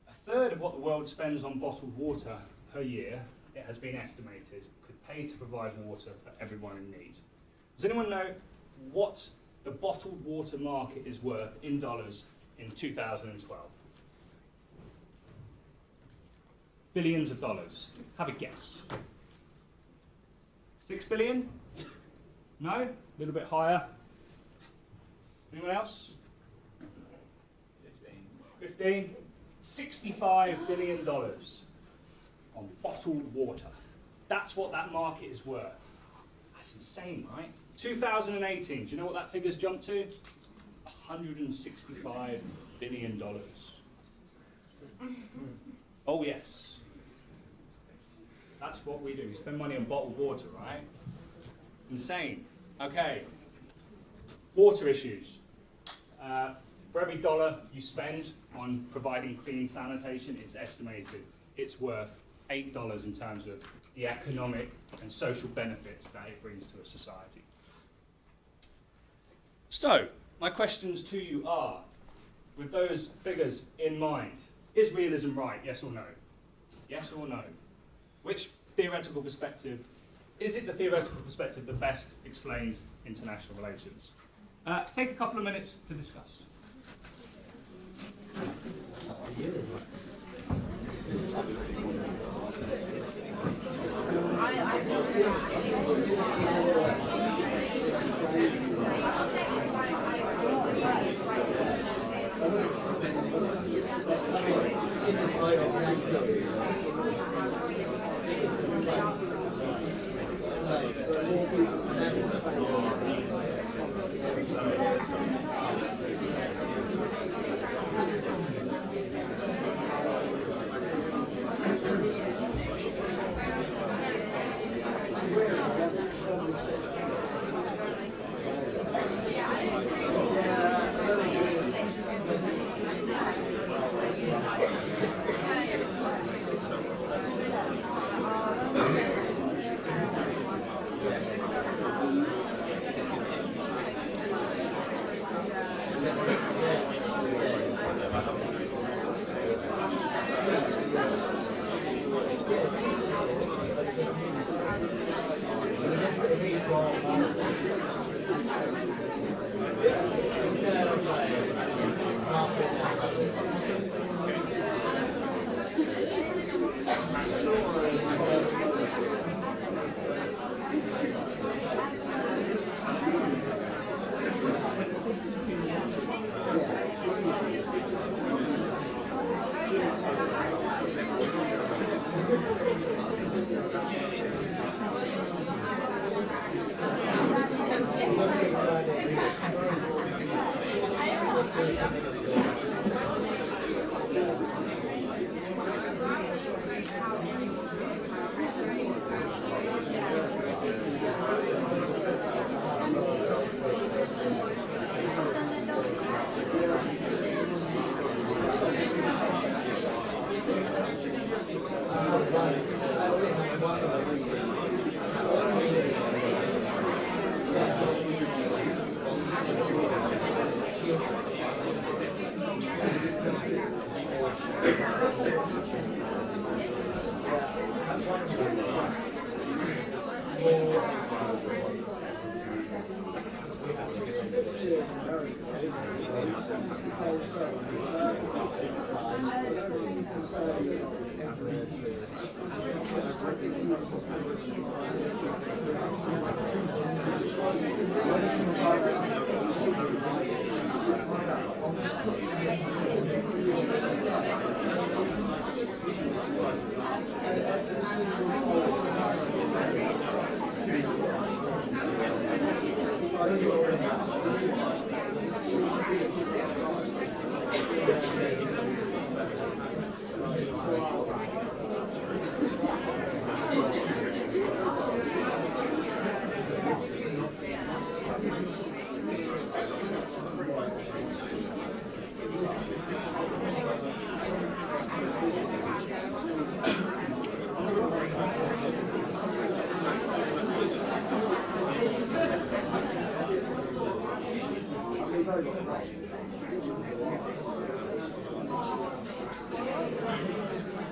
A third of what the world spends on bottled water per year, it has been estimated, could pay to provide water for everyone in need. Does anyone know what the bottled water market is worth in dollars in 2012? billions of dollars? Have a guess. 6 billion? No? A little bit higher. Anyone else? 15? $65 billion on bottled water. That's what that market is worth. That's insane, right? 2018, do you know what that figure's jumped to? $165 billion. Oh yes. That's what we do. We spend money on bottled water, right? Insane. Okay. Water issues. For every dollar you spend on providing clean sanitation, it's estimated it's worth $8 in terms of the economic and social benefits that it brings to a society. So, my questions to you are, with those figures in mind, is realism right, yes or no? Yes or no? Which theoretical perspective, is it the theoretical perspective that best explains international relations? Take a couple of minutes to discuss.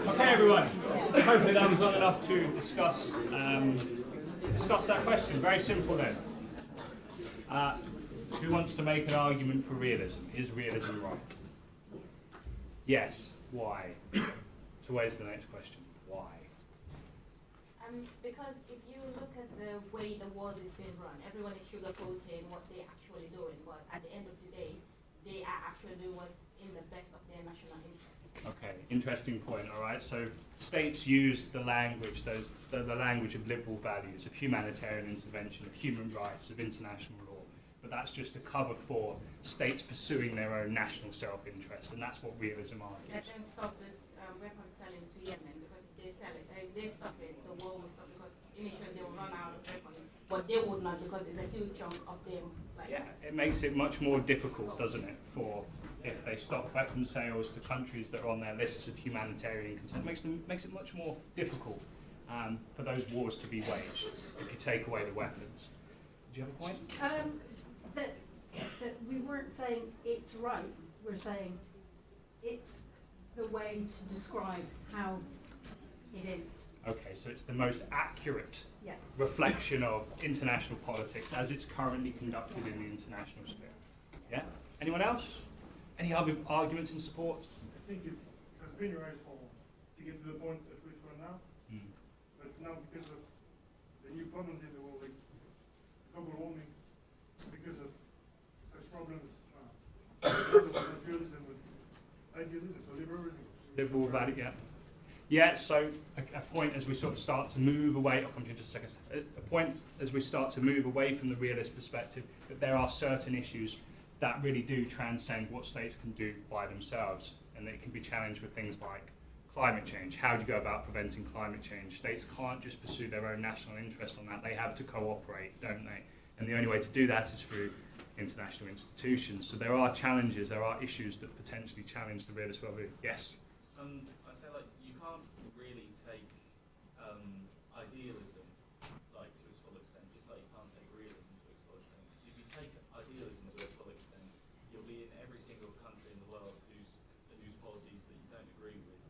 Okay, everyone. Hopefully that was long enough to discuss that question. Very simple then. Who wants to make an argument for realism? Is realism right? Yes. Why? So where's the next question? why? Because if you look at the way the world is being run, everyone is sugarcoating what they're actually doing, but at the end of the day, they are actually doing what's in the best of their national interest. Okay, interesting point, all right. So states use the language, the language of liberal values, of humanitarian intervention, of human rights, of international law, but that's just a cover for states pursuing their own national self-interest, and that's what realism argues. Let them stop this weapon selling to Yemen, because if they sell it, if they stop it, the war will stop, because initially they will run out of weapons, but they would not, because it's a huge chunk of them. Like, Yeah, it makes it much more difficult, doesn't it, for if they stop weapons sales to countries that are on their lists of humanitarian concern. Makes it much more difficult for those wars to be waged if you take away the weapons. Do you have a point? That we weren't saying it's right. We're saying it's the way to describe how it is. Okay, so it's the most accurate Yes. reflection of international politics as it's currently conducted in the international sphere. Yeah? Anyone else? Any other arguments in support? I think it has been right to get to the point at which we're now. But now, because of the new problems in the world, like global warming, because of such problems, materialism with idealism, so liberalism. Liberal value, yeah. Yeah, so a point as we sort of start to move away, I'll come to you in just a second, a point as we start to move away from the realist perspective, that there are certain issues that really do transcend what states can do by themselves, and they can be challenged with things like climate change. How do you go about preventing climate change? States can't just pursue their own national interest on that, they have to cooperate, don't they? And the only way to do that is through international institutions. So there are challenges, there are issues that potentially challenge the realist worldview. Yes? I say, like, you can't really take idealism, like, to its full extent, just like you can't take realism to its full extent. Because if you take idealism to its full extent, you'll be in every single country in the world whose policies that you don't agree with.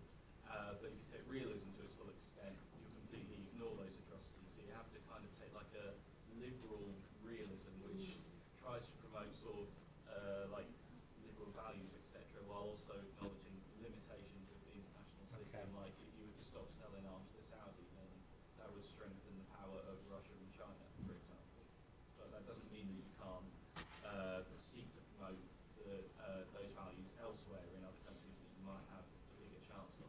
But if you take realism to its full extent, you completely ignore those atrocities. So you have to kind of take like a liberal realism, which tries to promote sort of like liberal values, etc., while also acknowledging limitations of the international system. Okay. Like if you were to stop selling arms to Saudi, then that would strengthen the power of Russia and China, for example. But that doesn't mean that you can't seek to promote those values elsewhere in other countries that you might have a bigger chance of.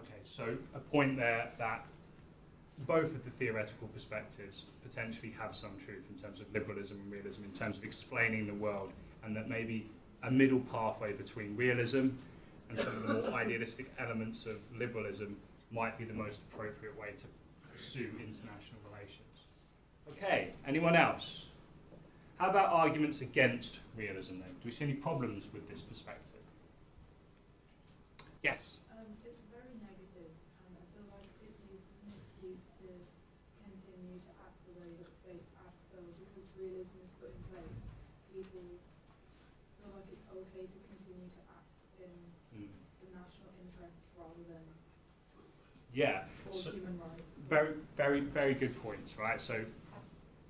Okay, so a point there that both of the theoretical perspectives potentially have some truth in terms of liberalism and realism, in terms of explaining the world, and that maybe a middle pathway between realism and some of the more idealistic elements of liberalism might be the most appropriate way to pursue international relations. Okay, anyone else? How about arguments against realism then? Do we see any problems with this perspective? Yes? It's very negative, and I feel like it's used as an excuse to continue to act the way that states act. So because realism is put in place, people feel like it's okay to continue to act in the national interest rather than for human rights. Very, very, very good points, right? So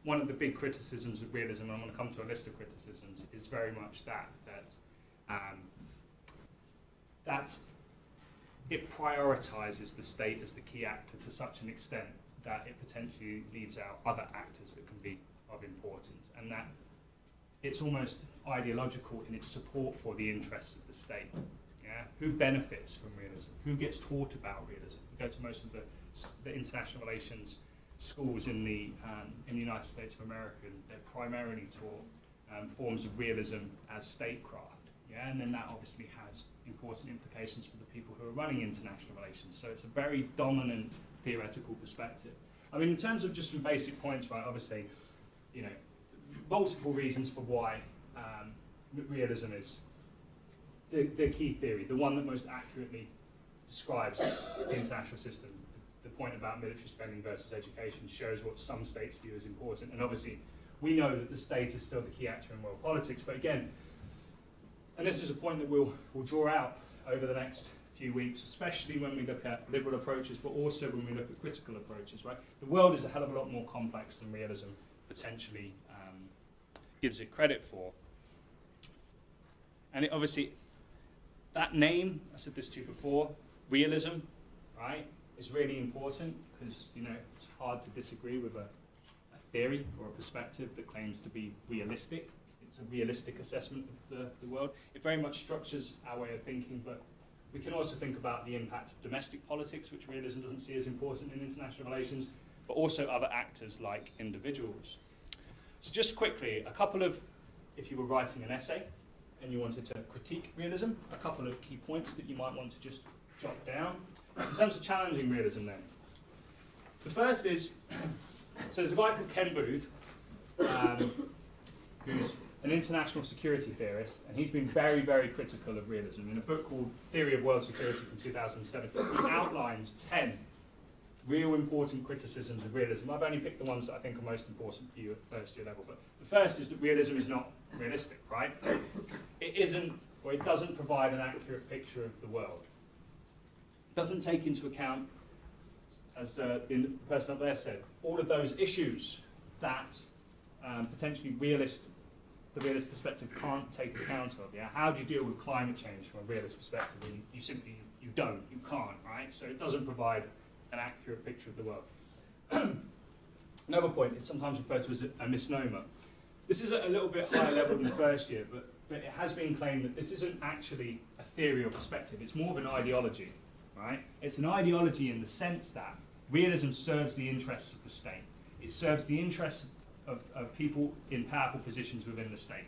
one of the big criticisms of realism, and I'm going to come to a list of criticisms, is very much that it prioritizes the state as the key actor to such an extent that it potentially leaves out other actors that can be of importance, and that it's almost ideological in its support for the interests of the state. Yeah? Who benefits from realism? Who gets taught about realism? You go to most of the international relations schools in the United States of America, they're primarily taught forms of realism as statecraft. Yeah? And then that obviously has important implications for the people who are running international relations. So it's a very dominant theoretical perspective. I mean, in terms of just some basic points, right, obviously, multiple reasons for why realism is the key theory, the one that most accurately describes the international system. The point about military spending versus education shows what some states view as important. And obviously, we know that the state is still the key actor in world politics, but again, and this is a point that we'll draw out over the next few weeks, especially when we look at liberal approaches, but also when we look at critical approaches, right? The world is a hell of a lot more complex than realism potentially gives it credit for. And it obviously, that name, I said this to you before, realism, right? is really important because, you know, it's hard to disagree with a theory or a perspective that claims to be realistic. It's a realistic assessment of the world. It very much structures our way of thinking, but we can also think about the impact of domestic politics, which realism doesn't see as important in international relations, but also other actors like individuals. So just quickly, a couple of, if you were writing an essay and you wanted to critique realism, a couple of key points that you might want to just jot down. In terms of challenging realism then, the first is, so there's a guy called Ken Booth, who's an international security theorist, and he's been very, very critical of realism. In a book called Theory of World Security from 2007, he outlines 10 real important criticisms of realism. I've only picked the ones that I think are most important for you at first year level. But the first is that realism is not realistic, right? It isn't, or it doesn't provide an accurate picture of the world. It doesn't take into account, as the person up there said, all of those issues that potentially the realist perspective can't take account of. Yeah? How do you deal with climate change from a realist perspective? You simply, you can't, right? So it doesn't provide an accurate picture of the world. Another point is sometimes referred to as a misnomer. This is at a little bit higher level than the first year, but it has been claimed that this isn't actually a theory or perspective, it's more of an ideology, right? It's an ideology in the sense that realism serves the interests of the state. It serves the interests of people in powerful positions within the state,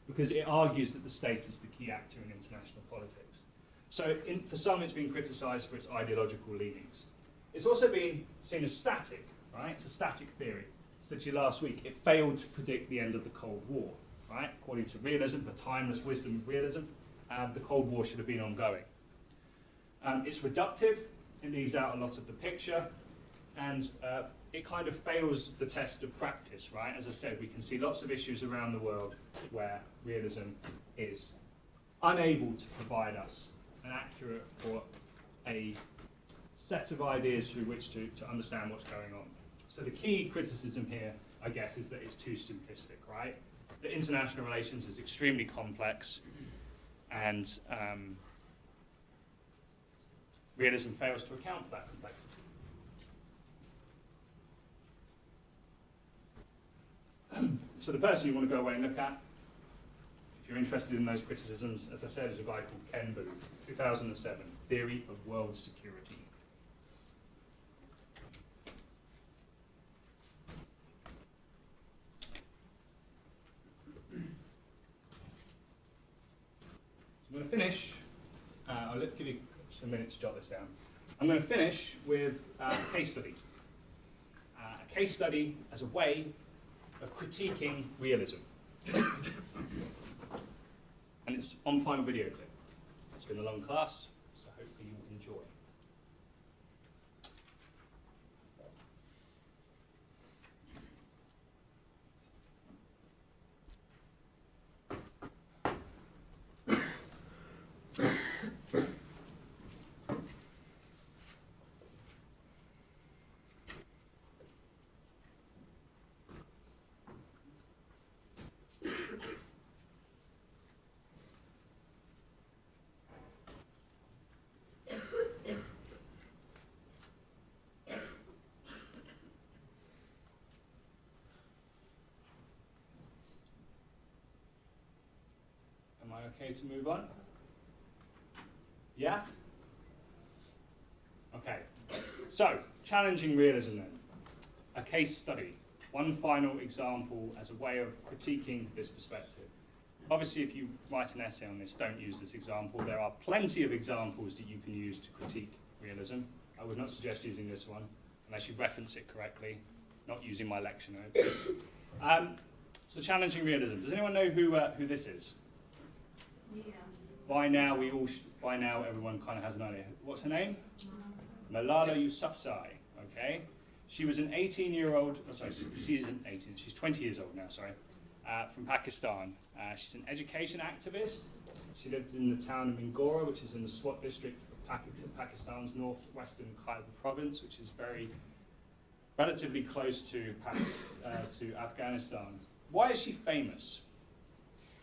because it argues that the state is the key actor in international politics. So for some it's been criticised for its ideological leanings. It's also been seen as static, right? It's a static theory. I said to you last week, it failed to predict the end of the Cold War, right? According to realism, the timeless wisdom of realism, the Cold War should have been ongoing. It's reductive, it leaves out a lot of the picture, and it kind of fails the test of practice, right? As I said, we can see lots of issues around the world where realism is unable to provide us an accurate or a set of ideas through which to understand what's going on. So the key criticism here, I guess, is that it's too simplistic, right? That international relations is extremely complex, and realism fails to account for that complexity. So the person you want to go away and look at, if you're interested in those criticisms, as I said, is a guy called Ken Booth, 2007, Theory of World Security. I'm going to finish, I'll give you just a minute to jot this down. I'm going to finish with a case study. A case study as a way of critiquing realism. And it's on final video clip. It's been a long class, so hopefully you enjoy. Am I okay to move on? Yeah? Okay. So, challenging realism then. A case study. One final example as a way of critiquing this perspective. Obviously, if you write an essay on this, don't use this example. There are plenty of examples that you can use to critique realism. I would not suggest using this one, unless you reference it correctly, not using my lecture notes. So challenging realism. Does anyone know who this is? Yeah. By now, everyone kind of has an idea. What's her name? Malala Yousafzai. Okay, she was an 18-year-old. Oh, sorry, she isn't 18. She's 20 years old now. Sorry, from Pakistan. She's an education activist. She lived in the town of Mingora, which is in the Swat district of Pakistan's northwestern Khyber province, which is relatively close to Afghanistan. Why is she famous?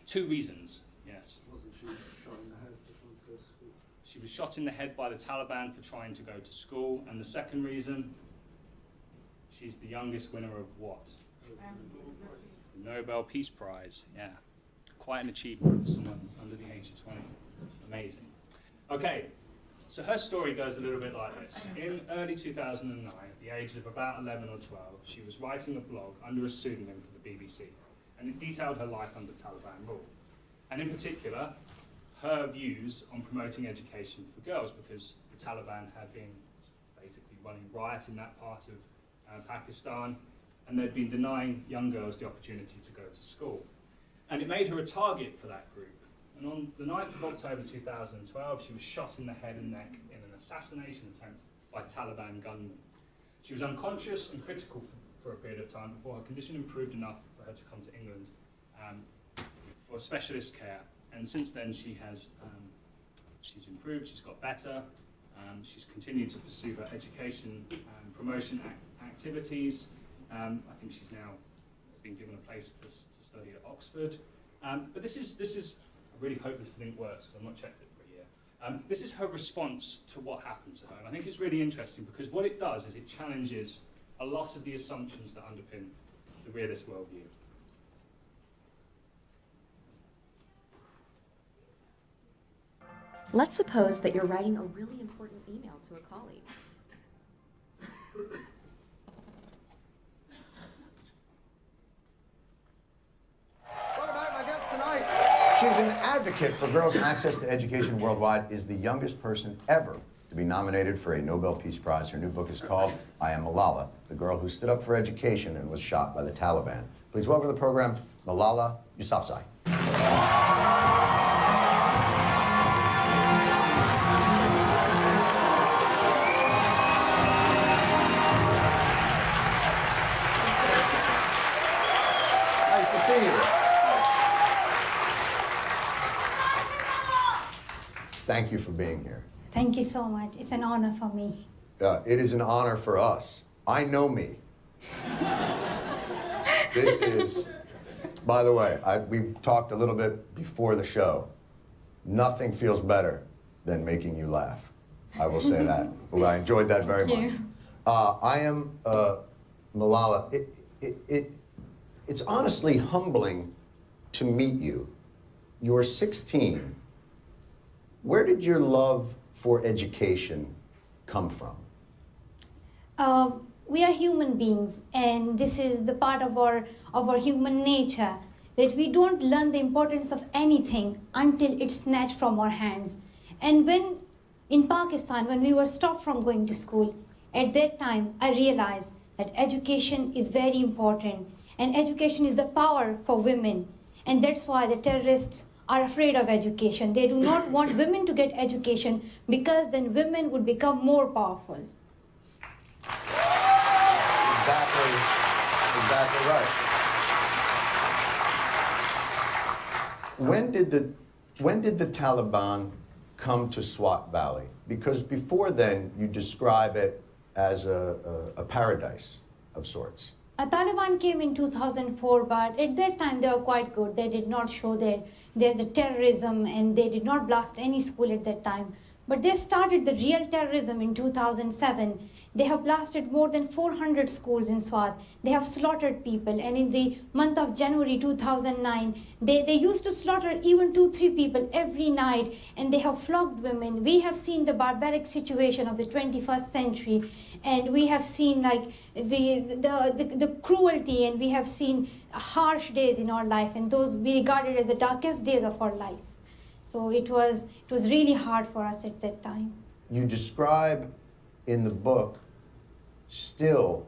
Two reasons. Yes. Wasn't she shot in the head before the first school? She was shot in the head by the Taliban for trying to go to school. And the second reason, she's the youngest winner of what? The Nobel Peace Prize, yeah. Quite an achievement for someone under the age of 20. Amazing. Okay, so her story goes a little bit like this. In early 2009, at the age of about 11 or 12, she was writing a blog under a pseudonym for the BBC, and it detailed her life under Taliban rule. And in particular, her views on promoting education for girls, because the Taliban had been basically running riot in that part of Pakistan, and they'd been denying young girls the opportunity to go to school. And it made her a target for that group. And on the 9th of October 2012, she was shot in the head and neck in an assassination attempt by Taliban gunmen. She was unconscious and critical for a period of time before her condition improved enough for her to come to England for specialist care. And since then, she's improved, she's got better, she's continued to pursue her education and promotion activities. I think she's now been given a place to study at Oxford. But this is, I really hope this didn't worse, I've not checked it for a year. This is her response to what happened to her. And I think it's really interesting because what it does is it challenges a lot of the assumptions that underpin the realist worldview. Let's suppose that you're writing a really important email to a colleague. Welcome back, my guest tonight. She's an advocate for girls' access to education worldwide, is the youngest person ever to be nominated for a Nobel Peace Prize. Her new book is called I Am Malala, the girl who stood up for education and was shot by the Taliban. Please welcome to the program, Malala Yousafzai. Thank you for being here. Thank you so much. It's an honor for me. It is an honor for us. I know me. This is, by the way, we talked a little bit before the show. Nothing feels better than making you laugh. I will say that. Well, I enjoyed that very much. I am Malala. It's honestly humbling to meet you. You're 16. Where did your love for education come from? We are human beings, and this is the part of our human nature, that we don't learn the importance of anything until it's snatched from our hands. And when, in Pakistan, when we were stopped from going to school, at that time, I realized that education is very important, and education is the power for women. And that's why the terrorists are afraid of education. They do not want women to get education because then women would become more powerful. Exactly right. When did the Taliban come to Swat Valley? Because before then, you describe it as a paradise of sorts. Taliban came in 2004, but at that time they were quite good. They did not show the terrorism, and they did not blast any school at that time. But they started the real terrorism in 2007. They have blasted more than 400 schools in Swat. They have slaughtered people. And in the month of January 2009, they used to slaughter even 2-3 people every night. And they have flogged women. We have seen the barbaric situation of the 21st century. And we have seen like the cruelty, and we have seen harsh days in our life. And those we regarded as the darkest days of our life. So it was really hard for us at that time. You describe in the book, still,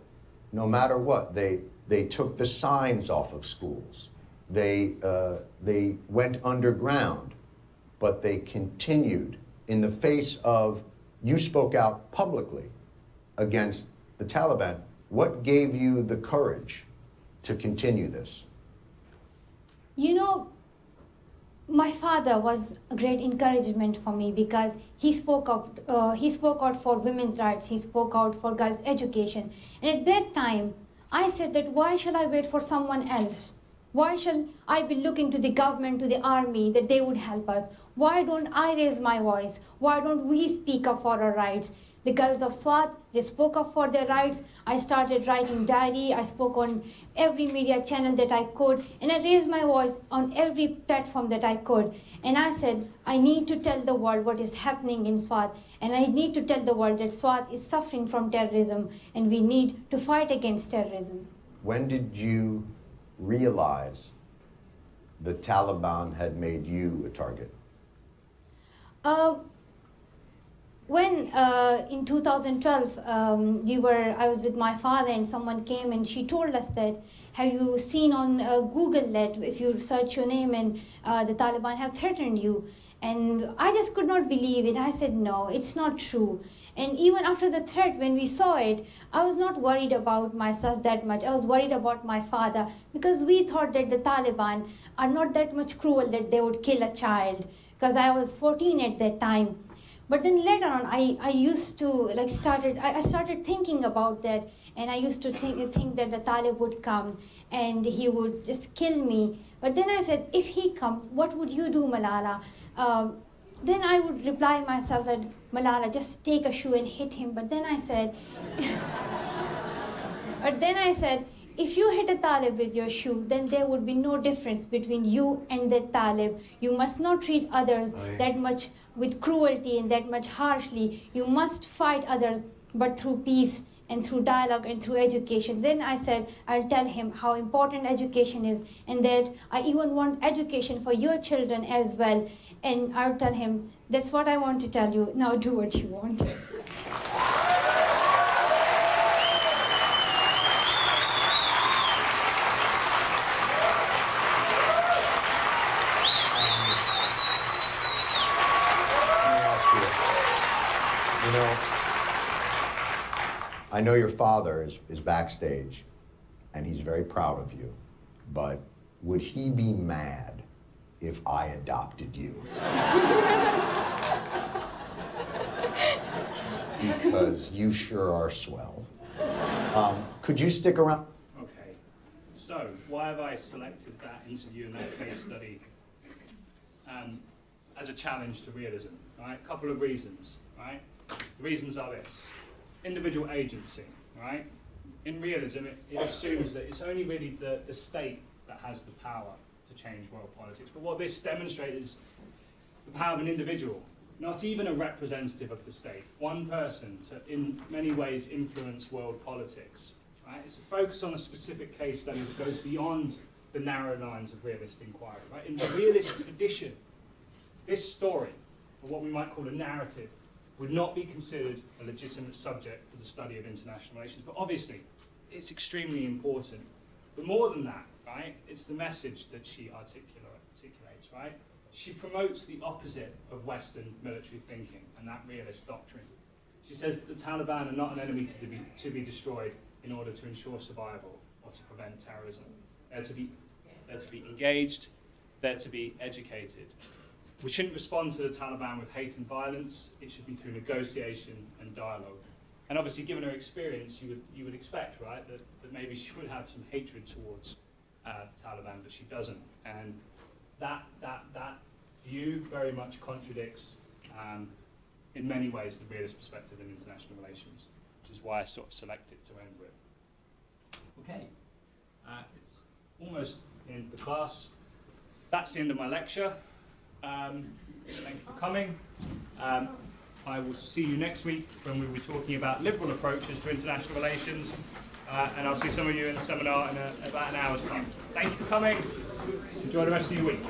no matter what, they took the signs off of schools. They went underground, but they continued in the face of, you spoke out publicly against the Taliban. What gave you the courage to continue this? You know, my father was a great encouragement for me because he spoke out for women's rights. He spoke out for girls' education. And at that time, I said that why shall I wait for someone else? Why shall I be looking to the government, to the army, that they would help us? Why don't I raise my voice? Why don't we speak up for our rights? The girls of Swat, they spoke up for their rights. I started writing diary. I spoke on every media channel that I could, and I raised my voice on every platform that I could. And I said, I need to tell the world what is happening in Swat, and I need to tell the world that Swat is suffering from terrorism, and we need to fight against terrorism. When did you realize the Taliban had made you a target? When in 2012, I was with my father and someone came and she told us that, have you seen on Google that if you search your name and the Taliban have threatened you? And I just could not believe it. I said, no, it's not true. And even after the threat, when we saw it, I was not worried about myself that much. I was worried about my father because we thought that the Taliban are not that much cruel that they would kill a child, because I was 14 at that time. But then later on, I used to I started thinking about that, and I used to think that the Talib would come and he would just kill me. But then I said, if he comes, what would you do, Malala? Then I would reply myself that, Malala, just take a shoe and hit him. But then I said, if you hit a Talib with your shoe, then there would be no difference between you and that Talib. You must not treat others that much with cruelty and that much harshly. You must fight others, but through peace and through dialogue and through education. Then I said, I'll tell him how important education is, and that I even want education for your children as well. And I'll tell him, that's what I want to tell you, now do what you want. I know your father is backstage, and he's very proud of you, but would he be mad if I adopted you? Because you sure are swell. Could you stick around? Okay, so why have I selected that interview and that case study as a challenge to realism? Right? A couple of reasons. Right? The reasons are this. Individual agency, right? In realism, it assumes that it's only really the state that has the power to change world politics. But what this demonstrates is the power of an individual, not even a representative of the state, one person to, in many ways, influence world politics. Right? It's a focus on a specific case study that goes beyond the narrow lines of realist inquiry. Right? In the realist tradition, this story, or what we might call a narrative, would not be considered a legitimate subject for the study of international relations. But obviously, it's extremely important. But more than that, right, it's the message that she articulates, right? She promotes the opposite of Western military thinking and that realist doctrine. She says that the Taliban are not an enemy to be destroyed in order to ensure survival or to prevent terrorism. They're to be engaged, they're to be educated. We shouldn't respond to the Taliban with hate and violence. It should be through negotiation and dialogue. And obviously, given her experience, you would expect, right, that maybe she would have some hatred towards the Taliban, but she doesn't. And that view very much contradicts, in many ways, the realist perspective in international relations, which is why I sort of selected to end with. Okay, it's almost the end of the class. That's the end of my lecture. Thank you for coming. I will see you next week when we'll be talking about liberal approaches to international relations, and I'll see some of you in the seminar in about an hour's time. Thank you for coming. Enjoy the rest of your week.